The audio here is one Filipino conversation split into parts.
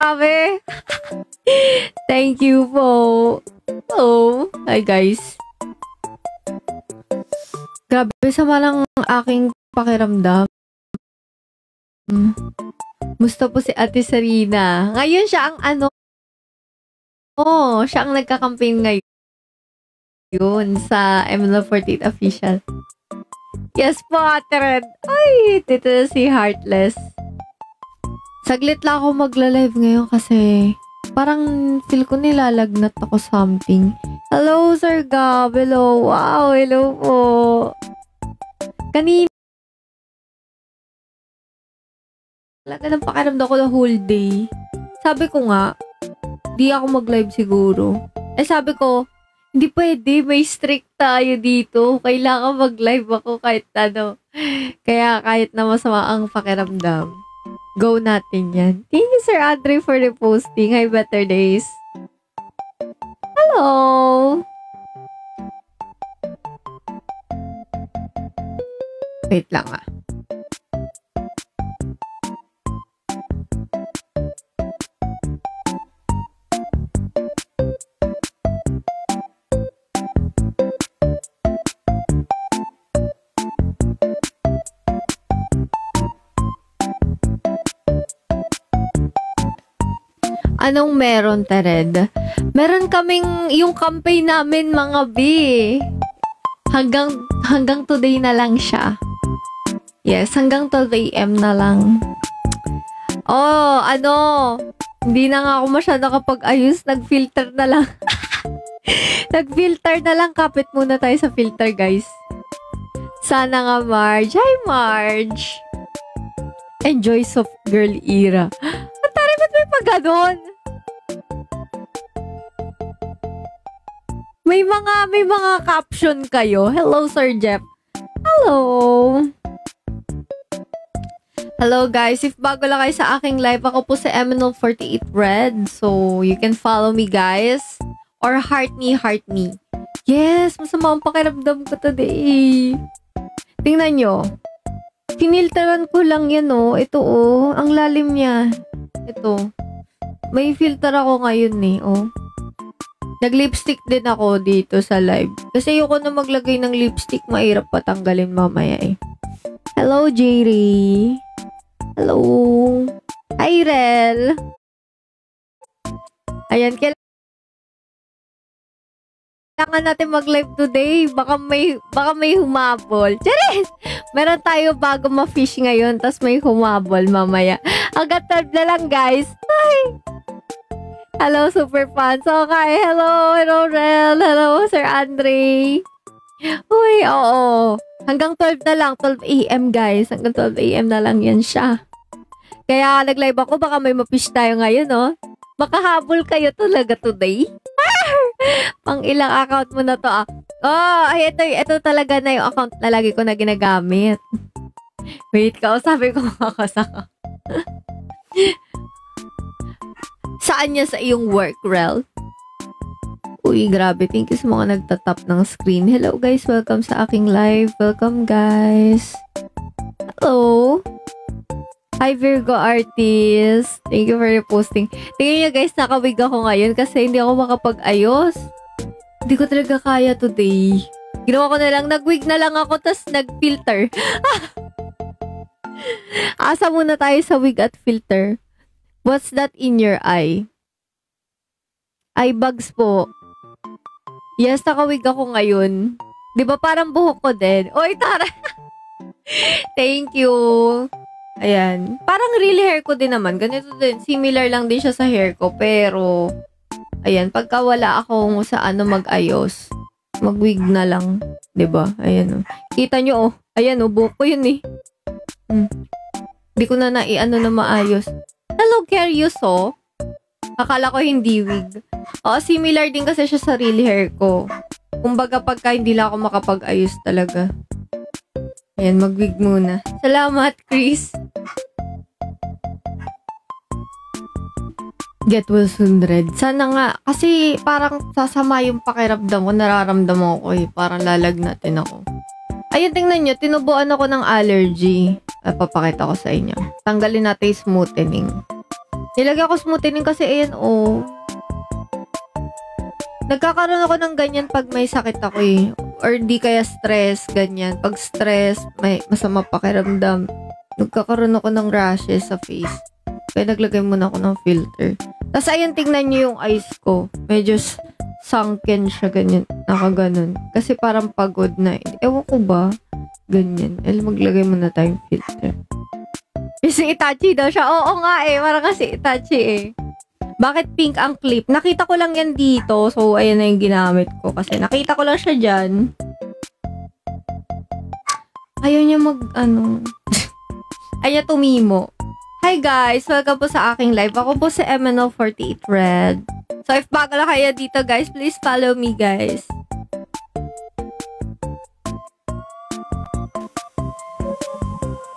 Grabe. Thank you po. Oh, hi guys. Grabe, sama lang aking pakiramdam. Musta po si Ate Sarina? Ngayon siya ang siya ang nagka-campaign ngayon sa ML48 official. Yes po, Ate Red. Ay, dito na si Heartless. Saglit lang ako magla-live ngayon kasi parang feel ko nilalagnat ako something. Hello, Sir Gab. Hello. Wow, hello po. Kanina talaga nang pakiramdam ko the whole day. Sabi ko nga, di ako mag-live siguro. Sabi ko, hindi pwede. May strict tayo dito. Kailangan mag-live ako kahit ano. Kaya kahit na masama ang pakiramdam. Go natin yan. Thank you, Sir Andre, for the posting. Hi, Better Days. Hello! Wait lang ah. Anong meron, Tered? Meron kaming yung campaign namin, mga B. Hanggang today na lang siya. Yes, hanggang 12 AM na lang. Oh, hindi na nga ako masyado kapag-ayos. Nag-filter na lang. Nag-filter na lang. Kapit muna tayo sa filter, guys. Sana nga, Marge. Hi, Marge. Enjoy soft girl era. Atari, ba't may pag-ganon? May mga caption kayo. Hello, Sir Jeff. Hello. Hello, guys. If bago lang kayo sa aking live, ako po si MNL48 Red. So, you can follow me, guys. Or heart me. Yes, masama ang pakiramdam ko today. Tingnan nyo. Pinilteran ko lang yan, oh. Ito, oh. Ang lalim niya. Ito. May filter ako ngayon, eh, oh. Nag-lipstick din ako dito sa live. Kasi ayoko na maglagay ng lipstick. Mahirap patanggalin mamaya eh. Hello, Jerry. Hello. Hi, Rel. Ayan, kailangan natin mag-live today. Baka may humabol. Charis! Meron tayo bago ma-fish ngayon. Tapos may humabol mamaya. Hanggang 12 na lang, guys. Bye! Hello, super fans. Okay, hello, Rel. Hello, Sir Andre. Uy, oo. Hanggang 12 na lang. 12 AM, guys. Hanggang 12 AM na lang yan siya. Kaya nag-live ako. Baka may mapish tayo ngayon, no? Makahabol kayo talaga today. Pang ilang account mo na to, ah. Oh, ay, ito talaga na yung account na lagi ko na ginagamit. Wait, kausapin ko makakasaka. Saan niya sa iyong work, Rel? Uy, grabe. Thank you sa mga nagtatap ng screen. Hello, guys. Welcome sa aking live. Welcome, guys. Hello. Hi, Virgo Artist. Thank you for your posting. Tingnan niyo, guys. Nakawig ako ngayon kasi hindi ako makapag-ayos. Hindi ko talaga kaya today. Ginawa ko na lang. Nag-wig na lang ako tas nag-filter. Asa muna tayo sa wig at filter. What's that in your eye? Eye bags po. Yes, nakawig ako ngayon. Di ba parang buhok ko din? Oy, tara! Thank you. Ayan. Parang real hair ko din naman. Ganito din. Similar lang din siya sa hair ko. Pero, ayan. Pagka wala akong sa mag-ayos, mag-wig na lang. Di ba? Ayan, oh. Kita nyo, oh. Ayan, oh. Buhok ko yun, eh. Di ko na na maayos. Hello, Curious, oh. Akala ko hindi wig. Oo, similar din kasi siya sa real hair ko. Kumbaga, pagka hindi lang ako makapag-ayos talaga. Ayan, mag-wig muna. Salamat, Chris. Get well soon, Red. Sana nga, kasi parang sasama yung pakiramdam ko, nararamdaman ko eh. Parang lalagnatin ako. Ayun, tingnan nyo, tinubuan ako ng allergy. Papakita ko sa inyo. Tanggalin natin yung smoothening. Nilagyan ko smoothiening kasi ayan, oh. Nagkakaroon ako ng ganyan pag may sakit ako eh. Or di kaya stress, ganyan. Pag stress, may masama pakiramdam. Nagkakaroon ako ng rashes sa face. Kaya naglagay muna ako ng filter. Tapos ayun, tingnan nyo yung eyes ko. Medyo sunken siya, ganyan. Nakaganon. Kasi parang pagod na. Ewan ko ba? Ganyan. Maglagay muna tayong filter. Kasi Itachi daw siya. Oo nga eh. Parang kasi Itachi eh. Bakit pink ang clip? Nakita ko lang yan dito. So, ayan na yung ginamit ko. Kasi nakita ko lang siya dyan. Ayaw niya Ayaw tumimo. Hi guys! Welcome po sa aking live. Ako po si MNO48 Red. So, if bago lang kayo dito guys, please follow me guys.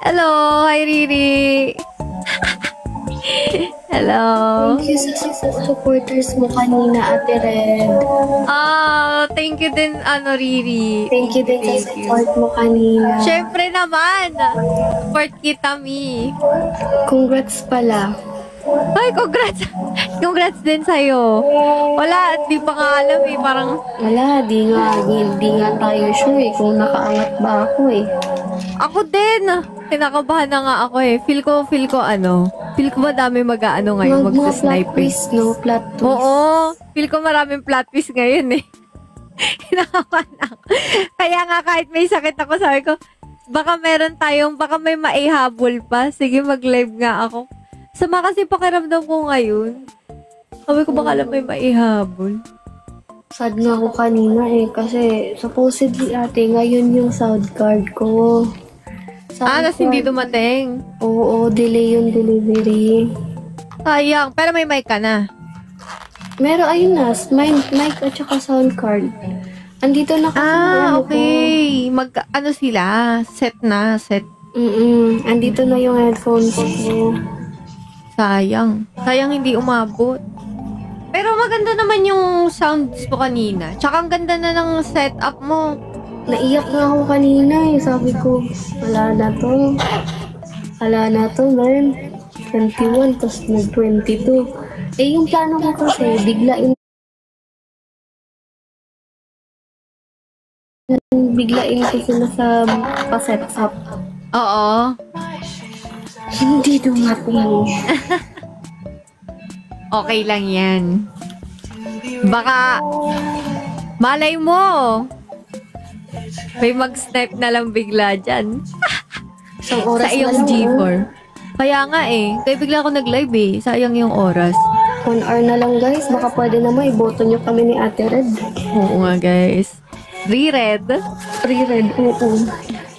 Hello! Hi Riri! Hello! Thank you sa supporters mo kanina, Ate Red. Thank you din, Riri. Thank you din sa support mo kanina. Syempre naman! Support kita, Mi. Congrats pala. Ay, congrats! Congrats din sa'yo. Wala, di pa nga alam eh. Parang... Wala, di nga tayo sure eh kung nakaangat ba ako eh. Ako din! Kinakabahan na nga ako eh. Feel ko Feel ko madami mag-aano ngayon, mag-snipe plot twist, no? Plot twist. Oo. Feel ko maraming plot twist ngayon eh. Kinakabahan ako. Kaya nga kahit may sakit ako, sabi ko, baka may maihabol pa. Sige, mag-live nga ako. Sama kasi pakiramdam ko ngayon. Sabi ko, baka lang may maihabol. Sad nga ako kanina eh, kasi supposedly ate, ngayon yung sound card ko. Tapos hindi dumating. Oo, delay yung delivery. Sayang. Pero may mic ka na. Meron, ayun na. Mic at saka sound card. Andito na kasi. Okay. Sila? Set na. Andito na yung headphones ko. Sayang. Sayang hindi umabot. Pero maganda naman yung sounds mo kanina. Tsaka ang ganda na ng setup mo. Naiyak na ako kanina eh. Sabi ko, wala na to, man. 21, tapos nag-22. Eh, yung plano ko kasi, biglain ko sila sa pa-set up. Oo. Hindi dumating. Okay lang yan. Baka, malay mo, may mag-snipe na lang bigla dyan. Isang oras sa iyong G4. Kaya nga eh. Kaya bigla ako nag-live eh. Sayang yung oras. 1 hour na lang guys. Baka pwede naman iboto nyo kami ni Ate Red. Oo nga guys. Free Red. Free Red, oo.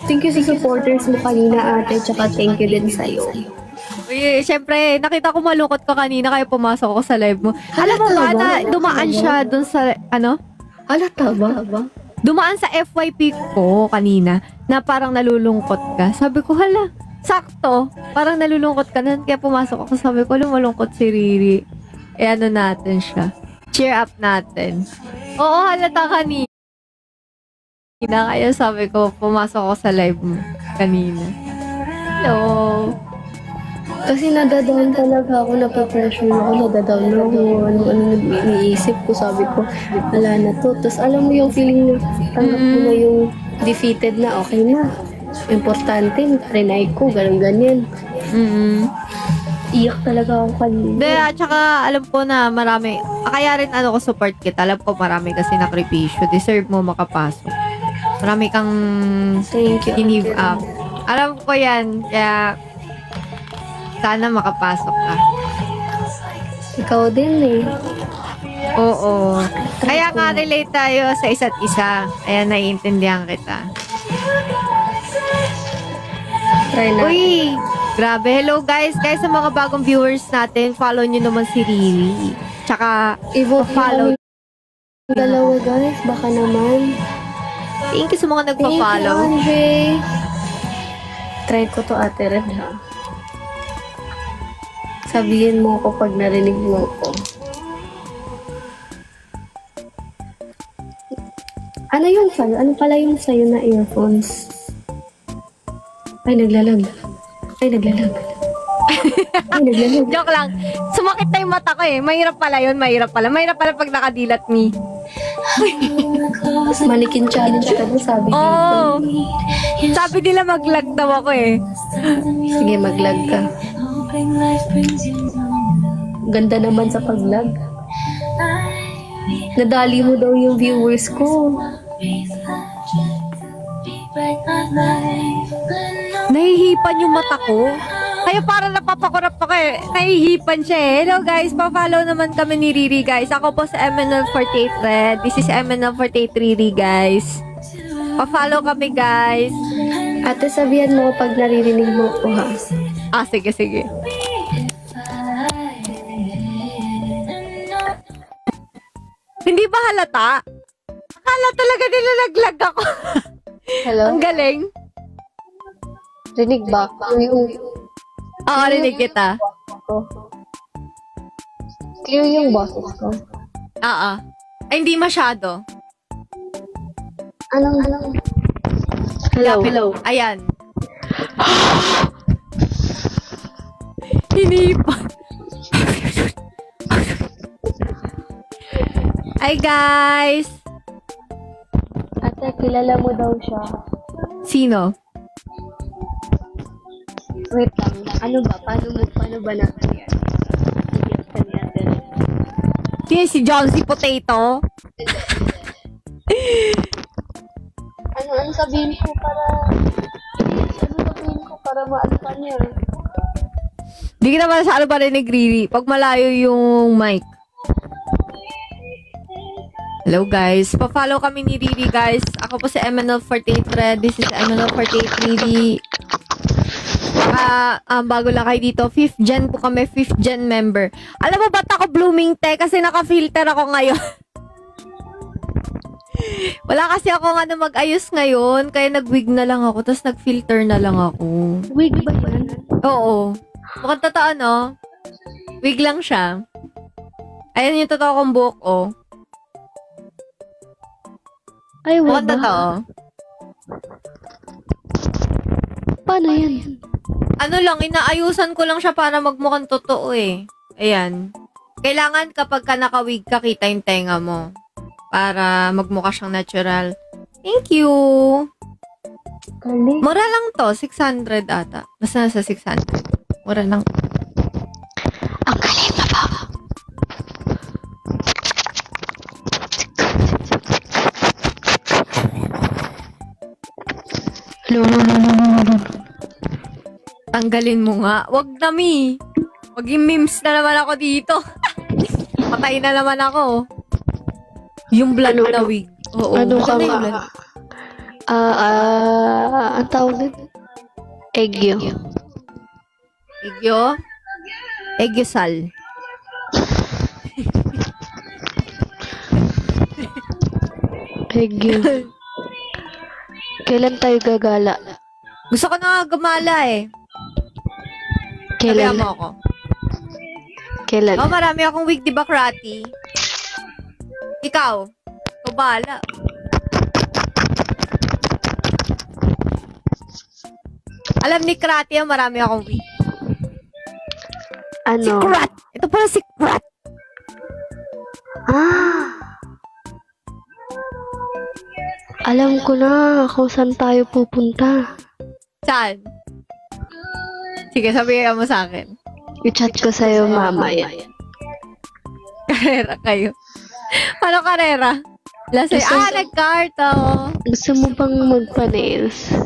Thank you sa supporters mo kanina ate. Tsaka thank you din sa'yo. Uy, syempre, nakita ko malungkot ka kanina kaya pumasok ako sa live mo. Alam mo ba na dumaan siya dun sa, Halata ba? Dumaan sa FYP ko kanina na parang nalulungkot ka. Sabi ko, hala, sakto. Parang nalulungkot ka na. Kaya pumasok ako. Sabi ko, lumalungkot si Riri. Natin siya. Cheer up natin. Oo, halata kanina. Kaya sabi ko, pumasok ako sa live mo kanina. Hello. Kasi nadadown talaga ako, napapressure ako, nadadown na ako, ano iniisip ko, sabi ko, wala na to. Tapos alam mo yung feeling na, tanggap ko na yung defeated na, okay na. Importante, rinay ko, ganyan. Iyak talaga ako kanina. Hindi, at saka alam ko na marami, kaya rin ko support kita. Alam ko marami kasi nakripisyo. Deserve mo makapasok. Marami kang give up. Alam ko yan, kaya sana makapasok ka. Ikaw din eh. Oo. Kaya nga relate tayo sa isa't isa. Kaya naiintindihan kita. Try na. Uy! Grabe. Hello guys. Guys, sa mga bagong viewers natin, follow nyo naman si Riri. Tsaka, follow. Dalawa guys, baka naman. Thank you sa mga nagpa-follow. Thank you, Andre. Try ko to Ate Red ha. Sabihin mo ako pag narinig mo ako. Ano yung sa'yo? Ano pala yung sa'yo na earphones? Ay, naglalag. Joke lang. Sumakit na yung mata ko eh. Mahirap pala yun, mahirap pala. Mahirap pala pag nakadilat me. Mannequin challenge ka ba, sabi dito? Oh, sabi nila mag-lag daw ako eh. Sige, mag-lag ka. Ganda naman sa pag-lag. Nadali mo daw yung viewers ko. Nahihipan yung mata ko. Kaya para napapakurap ako eh. Nahihipan siya eh. Hello guys, pa-follow naman kami ni Riri guys. Ako po sa MNL48 Red. This is MNL48 Riri guys. Pa-follow kami guys. Ate, sabihan mo pag naririnig mo ko ha. Ah, sige, sige. Hindi ba halata? Akala talaga nila naglag ako. Hello? Ang galing. Rinig ba? Oo, rinig kita. Clear yung boses ko. Oo. Ay, hindi masyado. Anong? Hello. Ayan. Hinipan. Hi guys! Ate, kilala mo daw siya. Sino? Wait lang. Ano ba? Paano ba natin yan? Sino si John C. Potato? Ano sabihin ko para maano ka niya? Di kita masyado pa rin nag-Riri. Pag malayo yung mic. Hello guys. Pa-follow kami ni Riri guys. Ako po si MNL48 Red. This is MNL48 Riri. Bago lang kayo dito. 5th gen po kami. 5th gen member. Alam mo ba't ako blooming te? Kasi naka-filter ako ngayon. Wala kasi ako mag-ayos ngayon. Kaya nag-wig na lang ako. Tapos nag-filter na lang ako. Wig ba yan? Oo. Mukhang totoo, no? Wig lang siya. Ayan yung totoo kong buhok, oh. Ay, wala. Mukhang totoo. Paano yan? Ano lang, inaayusan ko lang siya para magmukhang totoo, eh. Ayan. Kailangan kapag ka naka-wig ka, kita yung tenga mo. Para magmukha siyang natural. Thank you! Galing. Mura lang to. 600 ata. Basta nasa 600. Mura lang. Ang galing pa ba? Tanggalin mo nga. Wag na, Mi. Maging memes na naman ako dito. Patay na naman ako. Yung blood na wig. Oo. Ano ka Maganda yung nga? blood. Ang tawag nito? Egyo. Egyo? Egyosal. Egyo. Kailan tayo gagala? Gusto ko na nga gumala eh. Kailan? Sabihan mo ako. Kailan? Oh, marami akong wig, di ba, Krati? Ikaw? Ikaw bahala. Alam ni Krati, marami akong wig. Ano? Si Krat! Ito pala si Krat! Alam ko na kung saan tayo pupunta. Saan? Sige, sabihin mo sa akin. I-chat ko sa'yo mamaya. Karera kayo. Paano karera? Lasay, nag-cart ako. Gusto mo bang magpa-nails?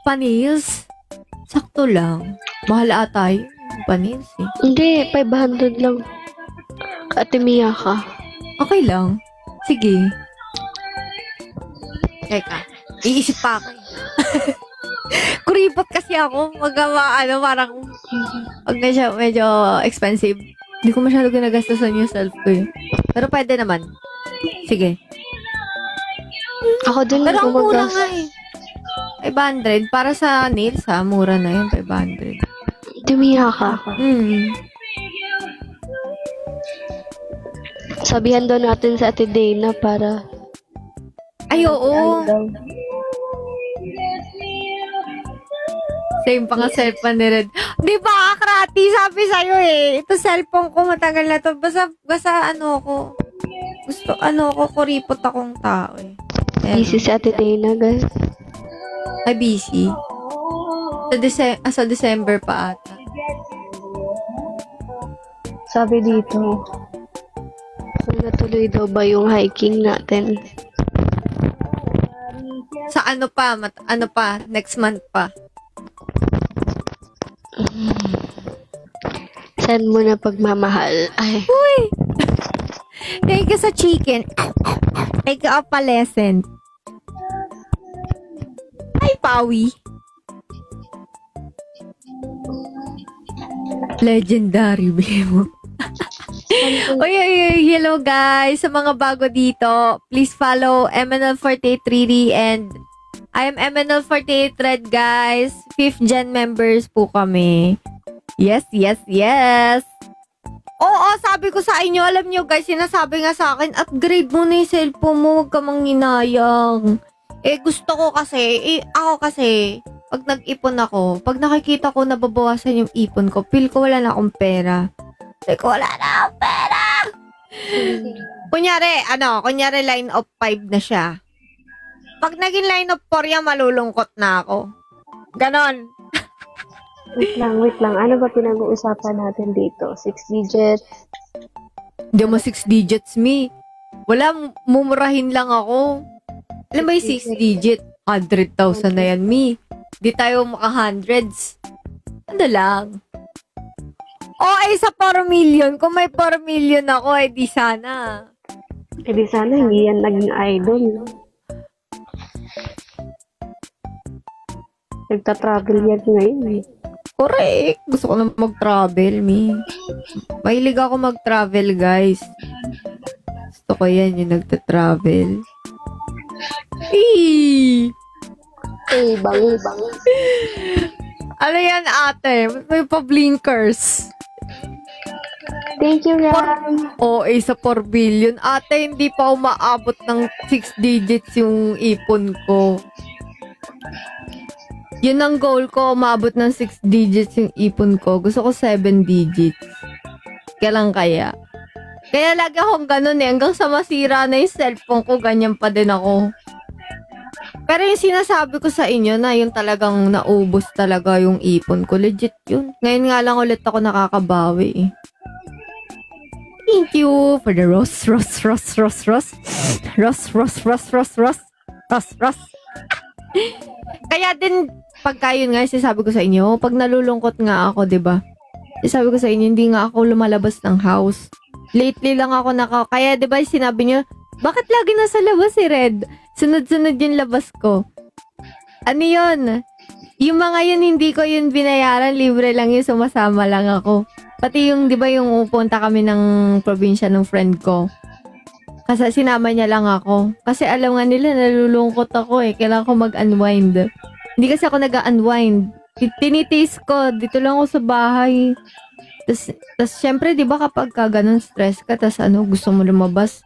Panils? Sakto lang. Mahal ata yung panils eh. Hindi, 500 lang. Ate Mia ka. Okay lang. Sige. Teka. Iisip pa ako. Kuripot kasi ako. Parang pag medyo expensive. Hindi ko masyado ginagastasan yung self ko eh. Pero pwede naman. Sige. Ako din Pero ang mura gumagas. nga eh. 500. Para sa nails ha, mura na yun. 500. Ate Mia ka. Sabihan daw natin sa Ate Dana para... Ay, oo. Same pa nga cellphone ni Red. Di ba, Krati? Sabi sa'yo eh. Ito cellphone ko, matagal na to. Basta ano ko. Gusto, kuripot akong tao eh. Busy si Ate Dana, guys. Ay, busy. Sa December pa ata. Sabi dito, natuloy daw ba yung hiking natin? Sa ano pa? Next month pa. Saan mo na pagmamahal? Ay. Uy! Thank you sa chicken. Thank you, Opalescent. Ay, Pawi. Legendary, Bimo. Uy, hello guys. Sa mga bago dito, please follow MNL48 and I am MNL48 Red, guys. 5th gen members po kami. Yes. Oo, sabi ko sa inyo, alam nyo guys, sinasabi nga sa akin, upgrade mo na yung cellphone mo, huwag ka manghinayang. Gusto ko kasi, ako kasi, pag nag-ipon ako, pag nakikita ko nababawasan yung ipon ko, feel ko wala na akong pera. Wala na akong pera! Kunyari line of 5 na siya. Pag naging line of 4 yan, malulungkot na ako. Ganon. Wait lang. Ano ba pinag-uusapan natin dito? 6 digits? Hindi mo 6 digits, me. Wala, mumurahin lang ako. Alam ba yung 6 digit? 100,000 na yan, me. Di tayo maka-hundreds. Ano lang. Sa 4 million. Kung may 4 million ako, di sana. Di sana hindi yan naging idol. Nagta-travel yan ngayon eh. Correct. Gusto ko na mag-travel, me. Mahilig ako mag-travel, guys. Gusto ko yan, yung nagta-travel. Bangi. Ano yan, ate? May pa-blinkers. Thank you, Ram. Sa 4 billion. Ate, hindi pa umaabot ng 6 digits yung ipon ko. Yun ang goal ko, umabot ng 6 digits yung ipon ko. Gusto ko 7 digits. Kailan kaya? Kaya lagi akong ganun hanggang sa masira na yung cellphone ko, ganyan pa din ako. Pero yung sinasabi ko sa inyo na yung talagang naubos talaga yung ipon ko, legit yun. Ngayon nga lang ulit ako nakakabawi. Thank you for the Ross. Kaya din, pagka yun nga, sabi ko sa inyo, pag nalulungkot nga ako, diba? Sabi ko sa inyo, hindi nga ako lumalabas ng house. Lately lang ako kaya diba sinabi nyo, bakit lagi nasa labas si Red? Sunod-sunod yung labas ko. Ano yun? Yung mga yun, hindi ko yun binayaran, libre lang yun, sumasama lang ako. Pati yung, diba yung upunta kami ng probinsya ng friend ko. Kasi sinama niya lang ako. Kasi alam nga nila, nalulungkot ako eh. Kailangan ko mag-unwind. Hindi kasi ako nag-unwind. Tinitaste ko. Dito lang ako sa bahay. Tapos syempre, di ba kapag ganun stress ka, tapos gusto mo lumabas.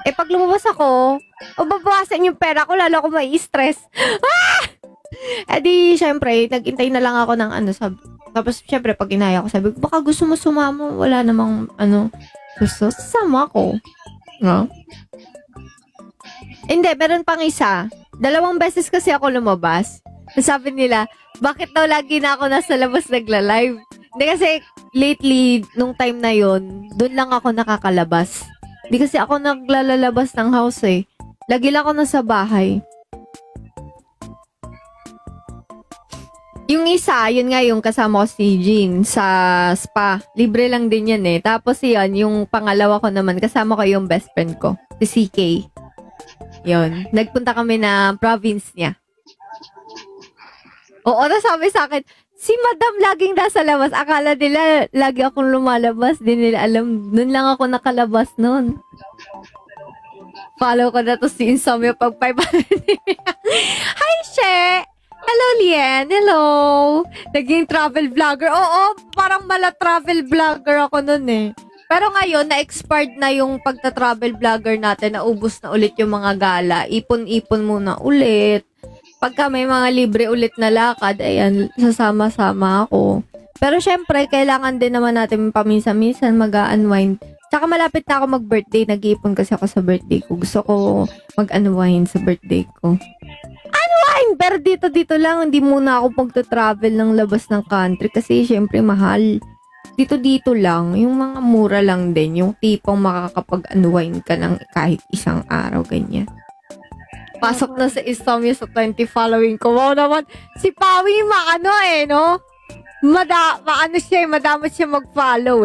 Pag lumabas ako, babawasan yung pera ko, lalo ako may stress. Di, syempre, nag-intay na lang ako ng tapos syempre, pag inaya ko, sabi ko, baka gusto mo sumama, wala namang, sasama ko. No? Hindi, meron pang isa. 2 beses kasi ako lumabas. Sabi nila, bakit daw lagi na ako nasa labas nagla-live? Hindi kasi lately, nung time na yon, doon lang ako nakakalabas. Hindi kasi ako naglalabas ng house eh. Lagi lang ako nasa bahay. Yung isa, yun nga yung kasama ko si Jean sa spa. Libre lang din yan eh. Tapos yun, yung pangalawa ko naman, kasama ko yung best friend ko, si CK. Yun. Nagpunta kami na province niya. Oo, nasabi sa akin, si Madam laging nasa labas. Akala nila, lagi akong lumalabas. Di nila alam, nun lang ako nakalabas nun. Follow ko na to si Insomnia pag 500. Hi, She! Hello, Lien. Hello. Naging travel vlogger. Oo, parang mala travel vlogger ako nun eh. Pero ngayon, na-expired na yung pagta-travel vlogger natin. Naubos na ulit yung mga gala. Ipon-ipon muna ulit. Pagka may mga libre ulit na lakad, ayan, sasama-sama ako. Pero syempre, kailangan din naman natin paminsan-minsan mag-unwind. Tsaka malapit na ako mag-birthday. Nag-iipon kasi ako sa birthday ko. Gusto ko mag-unwind sa birthday ko. Unwind! Pero dito lang. Hindi muna ako pagta-travel ng labas ng country kasi syempre mahal. Dito lang. Yung mga mura lang din. Yung tipong makakapag-unwind ka ng kahit isang araw, ganyan. Pasok na sa Istomia sa 20 following ko. Wow naman, si Pawi maano no? Maano siya, madamot siya mag-follow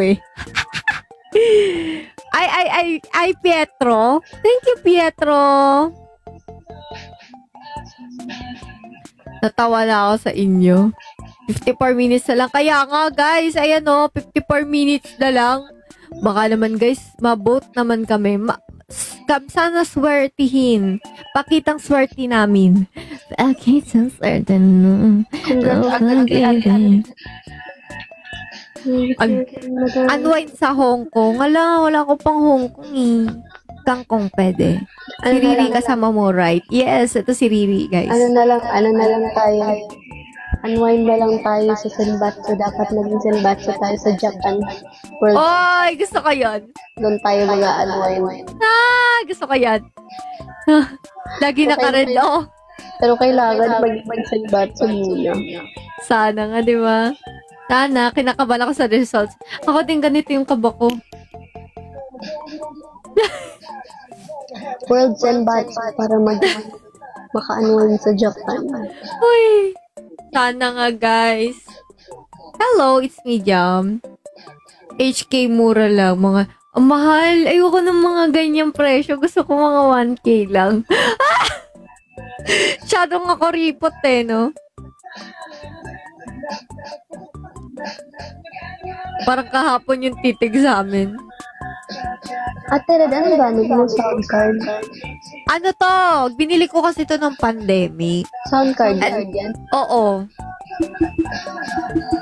Ay, Pietro. Thank you, Pietro. Natawa na ako sa inyo. 54 minutes na lang. Kaya nga, guys, ayan 54 minutes na lang. Baka naman, guys, mabot naman kami. Sana swertihin. Pakitang swerti namin. Pakitang swerti. Unwind sa Hong Kong. Wala ko pang Hong Kong Kangkong pwede. Si Riri kasama mo, right? Yes, ito si Riri, guys. Ano na lang tayo. Unwind na lang tayo sa Senbatsu. Dapat naging Senbatsu tayo sa Japan World. Oy, gusto ko yun. Doon tayo mag-unwind. Gusto ko yan. Lagi naka-red, Pero kailangan mag-Senbatsu muna. Sana nga, di ba? Sana, kinakabahan ako sa results. Ako din ganito yung kaba ko. World Senbatsu para maka-unwind sa Japan. Uy! Sana nga, guys. Hello, it's me, Jam. HK mura lang. Mahal. Ayoko ng mga ganyang presyo. Gusto ko mga 1K lang. Masyadong ako ripot no? Parang kahapon yung titig sa amin. Ate Red, ano gamit mo sound card? Ano to? Binili ko kasi to ng pandemic. Sound card yan? Oo.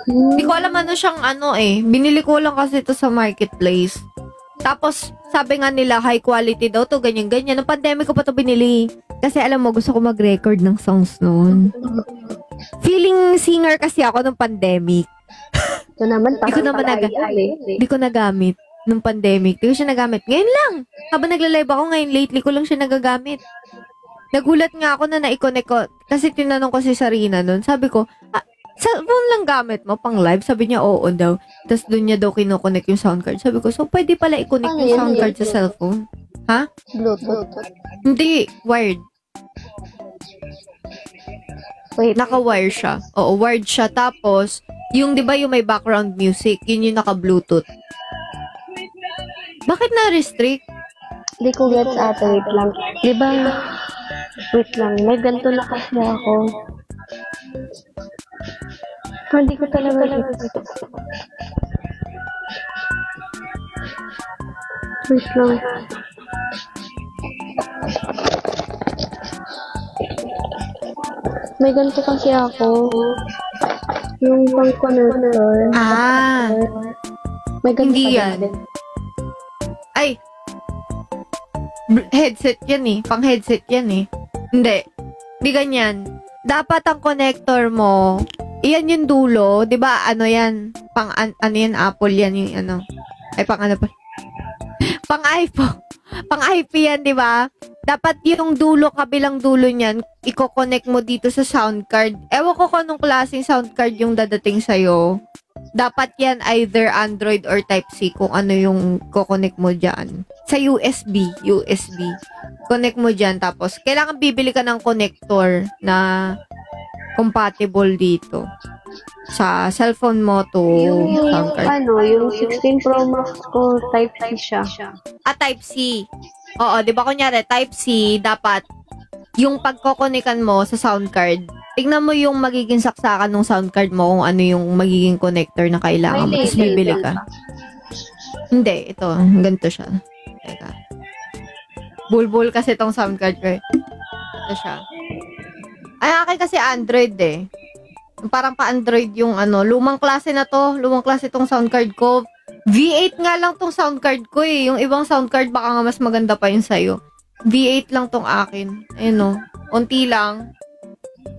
Hindi ko alam ano siyang Binili ko lang kasi to sa marketplace. Tapos, sabi nga nila, high quality daw to, ganyan-ganyan. Nung pandemic ko pa to binili. Kasi alam mo, gusto ko mag-record ng songs noon. Feeling singer kasi ako nung pandemic. Ito naman, Hindi ko nagamit nung pandemic. Hindi ko siya nagamit. Ngayon lang. Habang nagla-live ako ngayon, lately ko lang siya nagagamit. Nagulat nga ako na na-connect ko. Kasi tinanong ko si Sarina nun. Sabi ko, cellphone lang gamit mo pang live? Sabi niya, oo daw. Tapos doon niya daw kinoconnect yung sound card. Sabi ko, so pwede pala i-connect yung sound card sa cellphone? Ha? Bluetooth. Hindi, wired. Wait. Naka-wire siya. Oo, wired siya. Tapos, yung, di ba yung may background music, yun yung naka-bluetooth. Bakit na-restrict? Hindi ko gets ate, wait lang. Di ba, wait lang, may ganito na kasi ako. Hindi ko talaga gets. Wait lang. May ganito kasi ako. Yung pang connector. May ganito Hindi pa yan. din. Ay! Headset yan Pang headset yan Hindi. Hindi ganyan. Dapat ang connector mo, iyan yung dulo. Diba, ano yan? Ano yan? Apple yan yung ano. Ay, pang ano pa? Pang iPhone. Pang IP yan, diba? Dapat yung dulo, kabilang dulo niyan, i-connect mo dito sa sound card. Ewan ko kung anong klaseng sound card yung dadating sa'yo. Dapat yan either Android or Type-C kung ano yung connect mo dyan. Sa USB. Connect mo dyan. Tapos, kailangan bibili ka ng connector na compatible dito. Sa cellphone mo to sound card. Yung 16 Pro Max ko, Type-C siya. Type-C. Oo, di ba kunyari, Type-C, dapat yung pagkokonikan mo sa sound card, tignan mo yung magiging saksakan ng sound card mo kung ano yung magiging connector na kailangan mo. Tapos bibili ka. Hindi, ito. Ganito siya. Teka. Bulbul kasi itong sound card ko Ito siya. Ay, akin kasi Android Parang pa-Android yung lumang klase na to. Lumang klase itong sound card ko. V8 nga lang tong sound card ko Yung ibang sound card baka nga mas maganda pa yung sa'yo. V8 lang tong akin. Ayun Unti lang.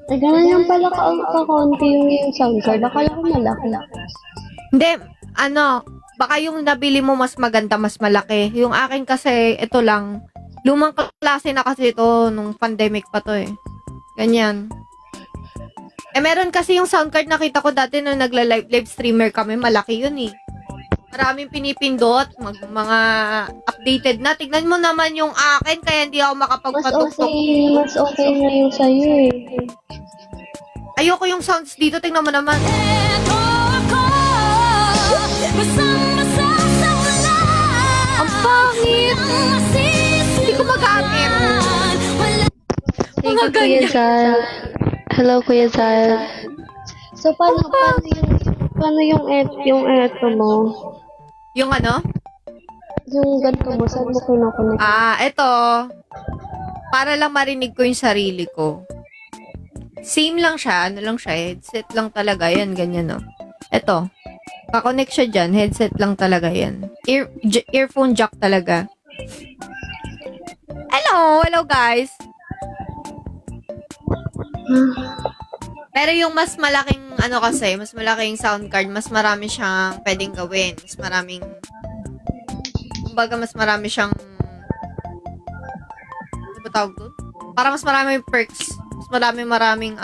Ay, ganun yung pala ka-konti yung sound card. Akala ko malaki. Hindi, baka yung nabili mo mas maganda, mas malaki. Yung akin kasi, ito lang. Lumang klase na kasi ito, nung pandemic pa to eh. Ganyan. Meron kasi yung sound card nakita ko dati nung live streamer kami, malaki yun eh. Maraming pinipindot, mga updated na. Tignan mo naman yung akin, kaya hindi ako makapagpatugtog. Mas okay na yung sa'yo eh. Ayoko yung sounds dito, tignan mo naman. Ang pangit! Hindi ko magamit. Thank you, Kuya Zal. Hello, Kuya Zal. So, paano yung eto mo? Yung ano? Yung ganito mo, saan mo kinukunik? Eto. Para lang marinig ko yung sarili ko. Same lang siya. Ano lang siya? Headset lang talaga. Yan, ganyan, no? Eto. Kakonect siya dyan. Headset lang talaga yan. Earphone jack talaga. Hello guys. Pero yung mas malaking, mas malaking sound card, mas marami siyang pwedeng gawin. Mas maraming, kumbaga, mas marami siyang, ano ba tawag doon? Para mas maraming perks. Mas maraming,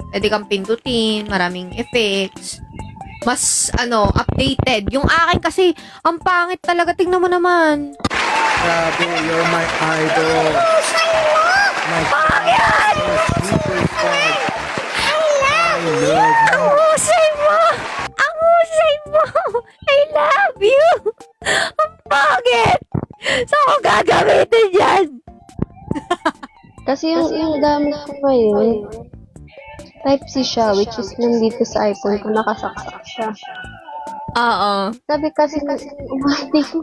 pwede kang pindutin, maraming effects. Mas, updated. Yung akin kasi, ang pangit talaga. Tingnan mo naman. Grabe, you're my idol. Pangit! Ang husay mo! Ang husay mo! I love you! Ang pangit! Saan ko gagamitin yan? Kasi yung gamit ko ngayon, Type-C siya, which is nandito sa iPhone ko, nakasaksak siya. Oo. Sabi kasi umati ko.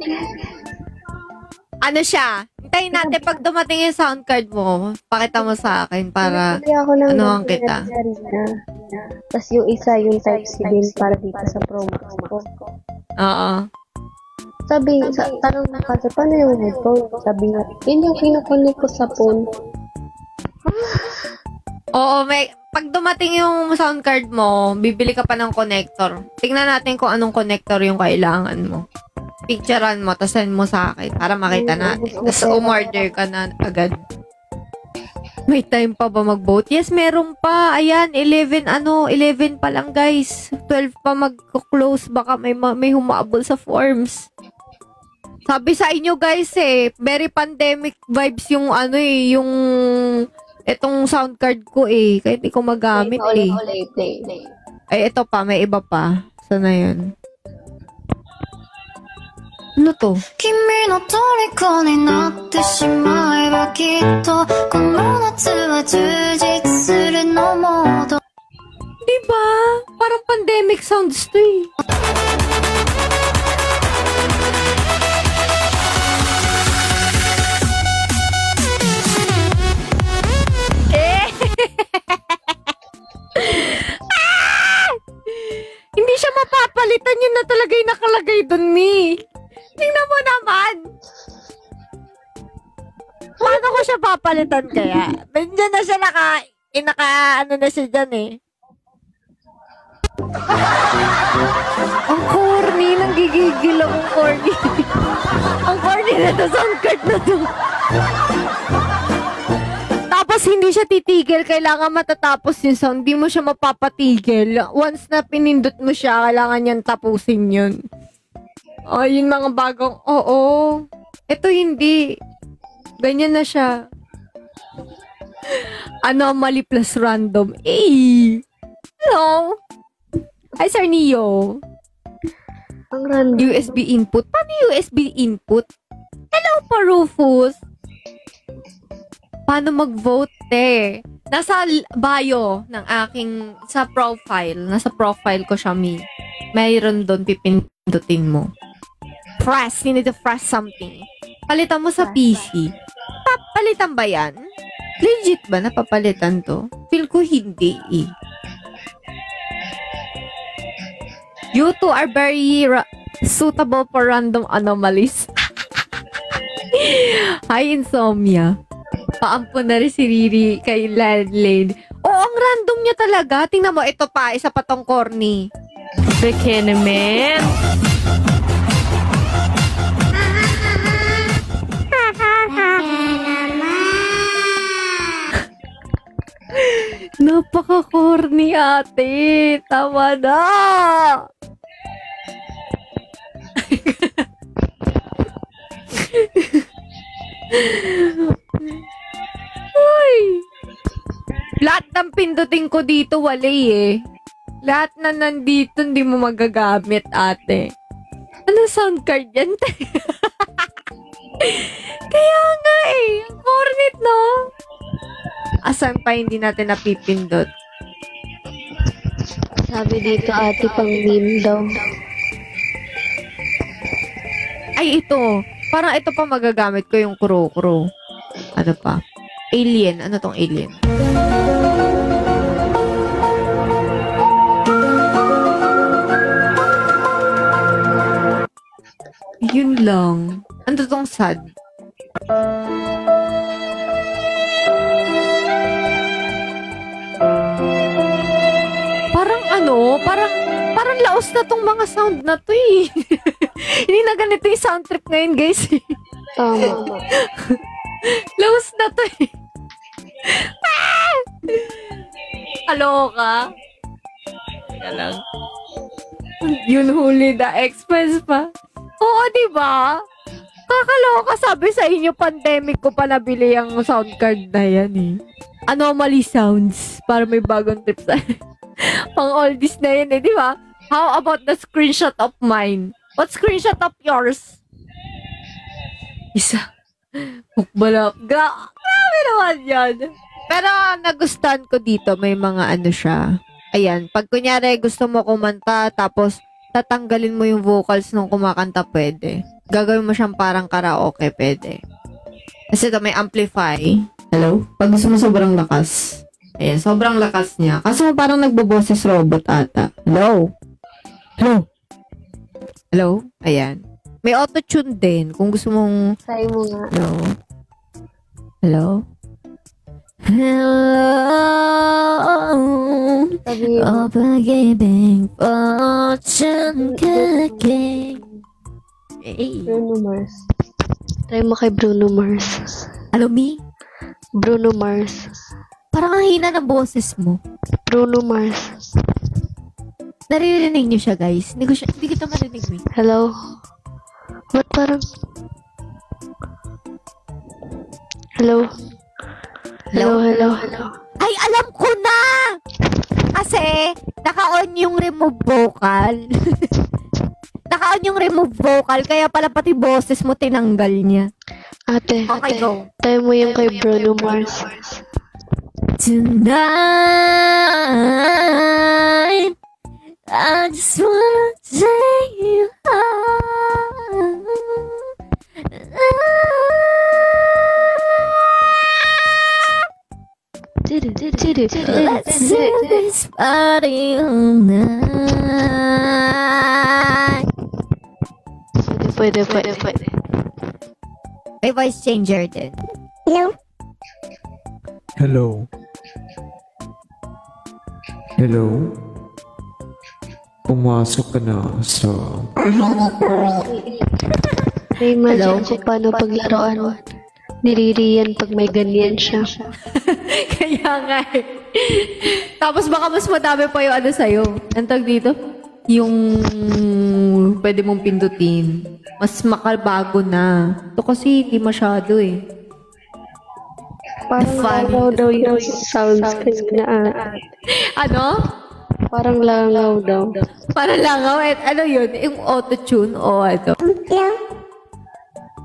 Ano siya? Hintayin natin pag dumating yung sound card mo, pakita mo sa akin para anuhan kita. Tapos yung isa, yung Type-C din para dito sa Pro Max ko. Oo. Tanong na kasi, paano yung headphone? Sabi nga, yun yung kinukunik ko sa phone. Oo, pag dumating yung sound card mo, bibili ka pa ng connector. Tingnan natin kung anong connector yung kailangan mo. Picturean mo, tapos send mo sa akin para makita natin. Tapos umorder ka na agad. May time pa ba mag-vote? Yes, meron pa. Ayan, 11 pa lang guys. 12 pa mag-close. Baka may humabol sa forms. Sabi sa inyo guys very pandemic vibes yung yung etong sound card ko kaya hindi ko magamit Play. Ay, ito pa, may iba pa. Sana yun? Ano to? 君の虜になってしまえばきっとこの夏は充実するのもど Diba? Parang pandemic sounds to Hindi siya mapapalitan, yun na talaga yung nakalagay dun, Mi. Tingnan mo naman. Paano ko siya papalitan kaya? Nandiyan na siya ano na siya dyan Ang corny, nanggigigil akong corny. Ang corny na to, sound card na to. Tapos hindi siya titigil, kailangan matatapos yung sound. Hindi mo siya mapapatigil. Once na pinindot mo siya, kailangan niyang tapusin yun. Yung mga bagong, ito hindi. Ganyan na siya. Anomaly plus random. Hello? Hi, Sir Neo. Ang random. USB input. Paano USB input? Hello po, Rufus. Paano mag-vote Nasa bio ng aking, sa profile. Nasa profile ko siya, Mi. Mayroon doon, pipindutin mo. Press. You need to press something. Palitan mo sa PC. Papalitan ba yan? Legit ba na papalitan to? Feel ko hindi You two are very suitable for random anomalies. Hi, Insomnia. Paampon na rin si Riri kay Landlady. Ang random niya talaga. Tingnan mo, ito pa, isa pa tong corny. Bekenemen. Napaka-corny, ate. Tama na. Uy. Lahat ng pindutin ko dito, wali eh. Lahat na nandito, hindi mo magagamit, ate. Ano sound card yan? Kaya nga eh. Ang cornet, no? Asan pa hindi natin napipindot? Sabi dito ate pang meme daw. Ay, ito. Parang ito pa magagamit ko yung kuro-kuro. Ano pa? Alien. Ano tong alien? Yun lang. Ano tong sad? Parang ano, parang laos na tong mga sound na to eh. Hindi na ganito yung sound trip ngayon, guys. Tama. Laos na to eh. Kaloka. Teka lang. Yun huli the expense pa. Oo, diba? Kakaloka, sabi sa inyo, pandemic ko pa nabili ang sound card na yan eh. Anomaly sounds. Para may bagong trip sa pang oldies na yun eh, di ba? How about the screenshot of mine? What screenshot of yours? Isa. Mukbalap. Grabe naman yan. Pero nagustuhan ko dito, may mga ano siya. Ayan, pag kunyari gusto mo kumanta, tapos tatanggalin mo yung vocals nung kumakanta, pwede. Gagawin mo siyang parang karaoke, pwede. Kasi ito may amplify. Hello? Pag gusto mo sobrang lakas. Ayan, sobrang lakas niya. Kaso parang nagboboses robot ata. Hello? Hello? Hello? Ayan. May auto-tune din. Kung gusto mong... Say mo nga. Hello? Hello? Hello? Sabi mo. Pag-ibig fortune cooking. Hey. Bruno Mars. Try mo kay Bruno Mars. Hello, me? Bruno Mars. Parang ang hina ng boses mo. Bruno Mars. Naririnig niyo siya, guys. Hindi kita marinig, me. Hello? What parang... Hello? Hello? Ay, alam ko na! Kasi, naka-on yung remove vocal. Naka-on yung remove vocal, kaya pala pati boses mo tinanggal niya. Ate, Okay, go. try mo yung kay Bruno Mars. Tonight, I just wanna take you home. Let's do this party all night. Pwede. May voice changer din. Hello? Hello. Hello. Pumasok ka na sa... May imagine ko paano paglaruan. Niririyan pag may ganyan siya. Kaya nga eh. Tapos baka mas madami pa yung ano sa'yo. Ang tag dito? Yung pwede mong pindutin. Mas makalbago na. Ito kasi hindi masyado eh. Parang langaw daw yung soundscape na Ano? Parang langaw daw. Para langaw. Ano yun? Yung auto-tune o ano? Hello?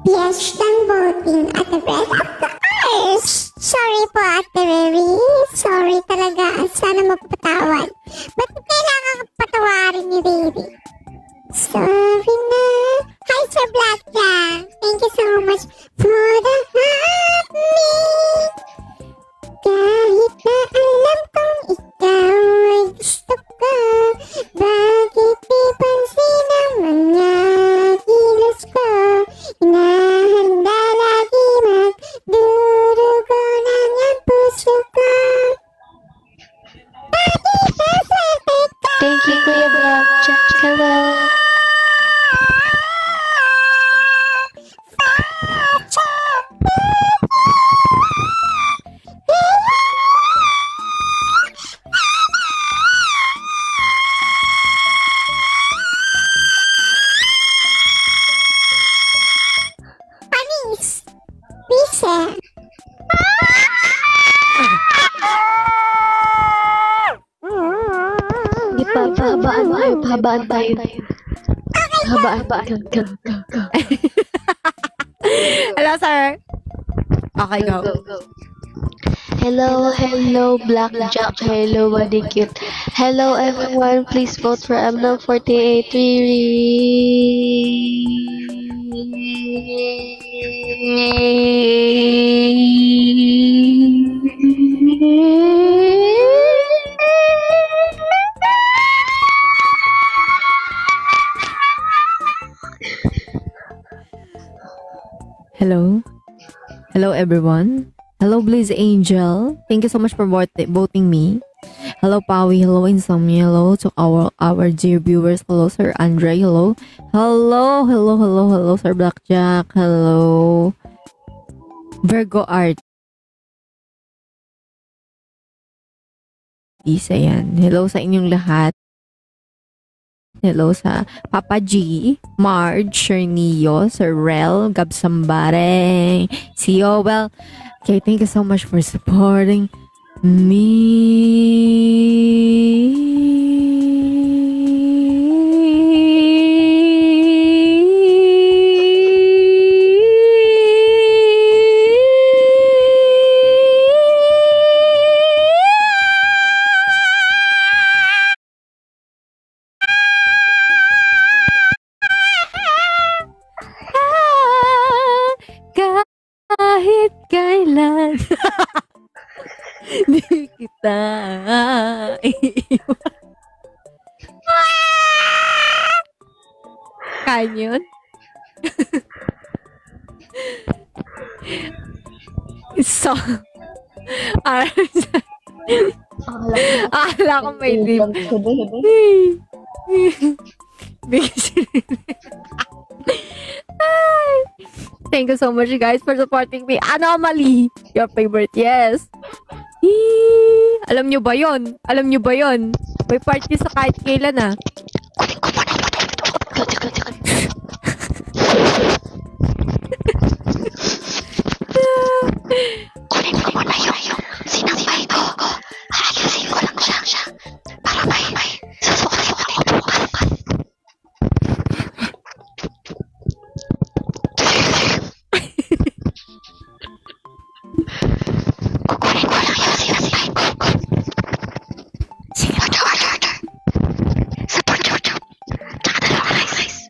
Piyestang voting at the breath of the earth. Sorry po, Ate Riri. Sorry talaga. Sana mapatawad. Ba't kailangan patawarin ni Riri? Sorry na. Hi, Sir Blackjack. Thank you so much for the happening. Kahit na alam kong ikaw ay gusto ko, bakit di pansin ang mga kilos ko? Inahanda lagi magdurugo ng ang puso ko. Hello. Panis! Lisa! Hindi pa, pahabaan tayo. Pahabaan. Go. Hello, sir. Okay, go. Hello, Blackjack. Hello, Buddy Cute. Hello, everyone. Please vote for ML48 Hello. Hello, everyone. Hello, Blaze Angel. Thank you so much for voting me. Hello, Pawi. Hello, Insomnia. Hello to our dear viewers. Hello, Sir Andre. Hello. Hello, Sir Blackjack. Hello, Virgo Art. Isa yan. Hello sa inyong lahat. Hello sa Papa G, Marge, Sir Neo, Sir Rel, Gab Sambare, si Yoel. Okay, thank you so much for supporting kahit kailan. Di kita iiwan. Kanyon? So, akala ko may dream. Thank you so much, guys, for supporting me. Anomaly, your favorite, yes. Alam nyo ba yon? May party sa kahit kailan, ah. Kunin ko muna yung sinampay ko. Ayusin ko lang siya. Para may sasukayin ako bukas. Kukunin ko lang yung sinampay ko. Sige, order. Support Jojo. Tsaka dalawang ice.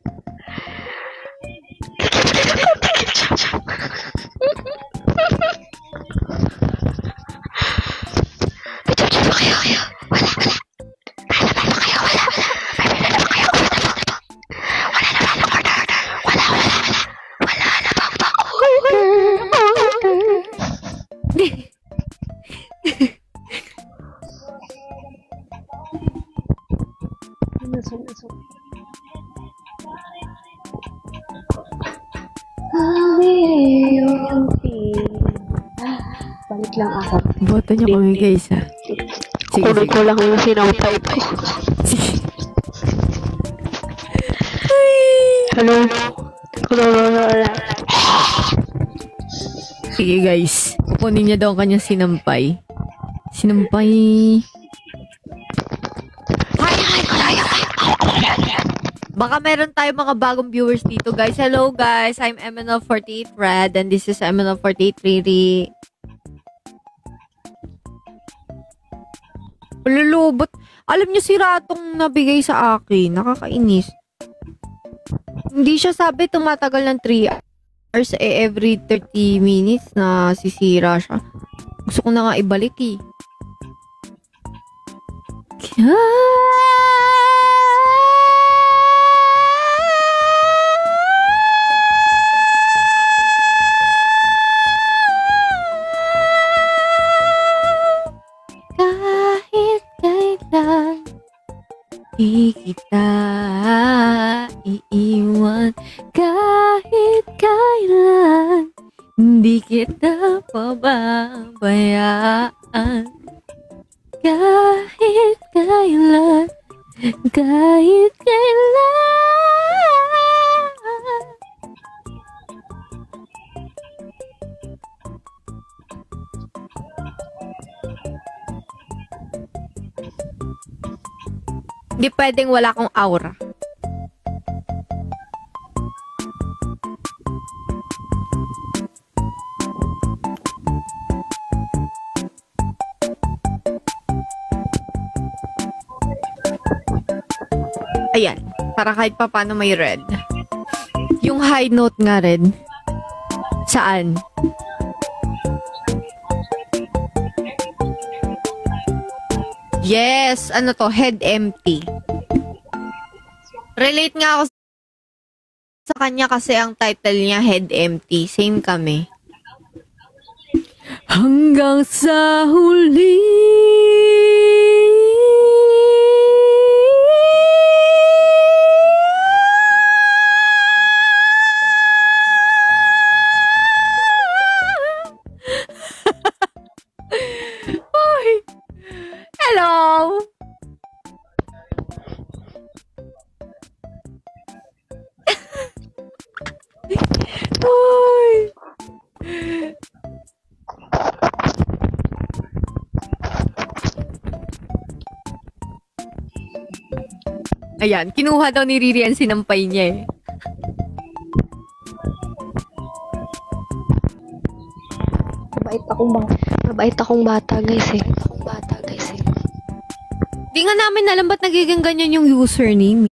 Balik lang ako. Boto nyo kami, guys, ah. Sige. Kunin ko lang yung sinampay ko. Hello. Sige, guys. Kukunin niya daw ang kanyang sinampay. Baka meron tayo mga bagong viewers dito, guys. Hello, guys. I'm MNL48 Red and this is MNL48 Riri. Lulubot. Alam niyo si Ratong nabigay sa akin. Nakakainis. Hindi siya sabi tumatagal ng 3 hours every 30 minutes na sisira siya. Gusto ko na nga ibalik eh. Kahit kailan Di kita iiwan kahit kailan. Di kita pababayaan kahit kailan. Kahit kailan. Hindi pwedeng wala akong aura. Ayan. Para kahit pa paano may red. Yung high note nga red. Saan? Yes, ano to, head empty. Relate nga ako sa kanya kasi ang title niya head empty. Same kami. Hanggang sa huli. Ay. Hello. Ay. Ayan, kinuha daw ni Riri ang sinampay niya eh. Mabait akong bata, guys eh. Di nga namin alam ba't nagiging ganyan yung username.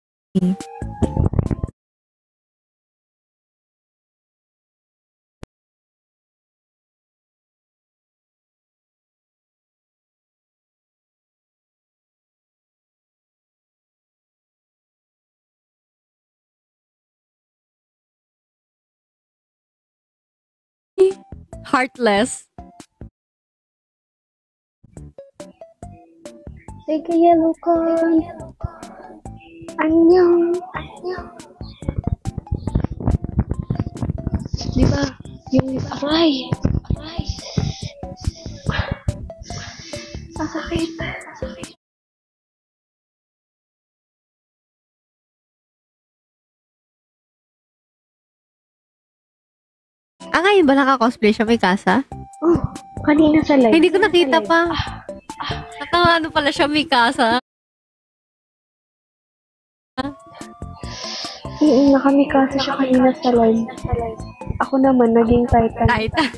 Heartless. Sige, yellow corn. Annyeong. Diba? Yung aray. Sakit. Ah, ngayon ba naka-cosplay siya may kasa? Oh, kanina sa live. Hindi ko nakita pa. Ano pala siya may kasa? Nakamikasa siya kanina sa live. Ako naman, naging Titan. Titan.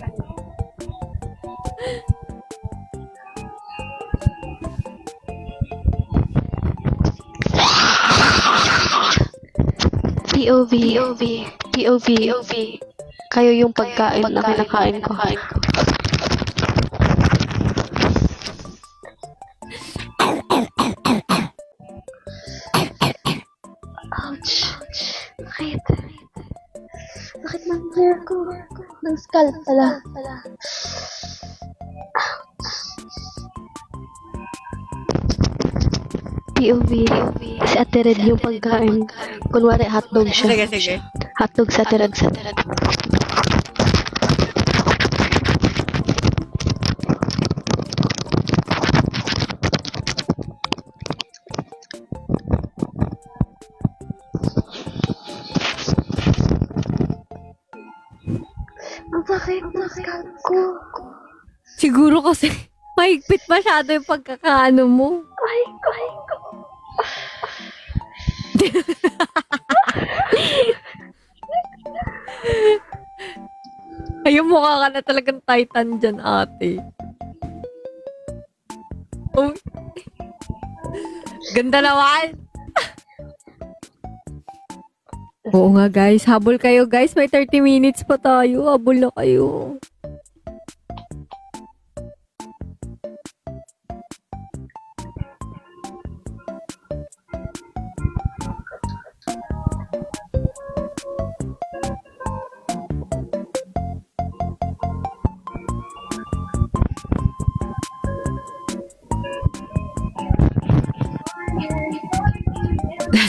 POV. Kayo yung pagkain na kinakain ko. Ouch. Bakit ng hair ko? Ng scalp pala. POV. Si Ate Red yung pagkain. Kunwari hotdog siya. Sige. Hotdog sa Ate Red. Ang sakit ng scalp ko. Siguro kasi mahigpit masyado yung pagkakaano mo. Ay ko. Ayun, mukha ka na talagang Titan dyan, ate. Oh. Ganda naman. Oo nga, guys. Habol kayo, guys. May 30 minutes pa tayo. Habol na kayo.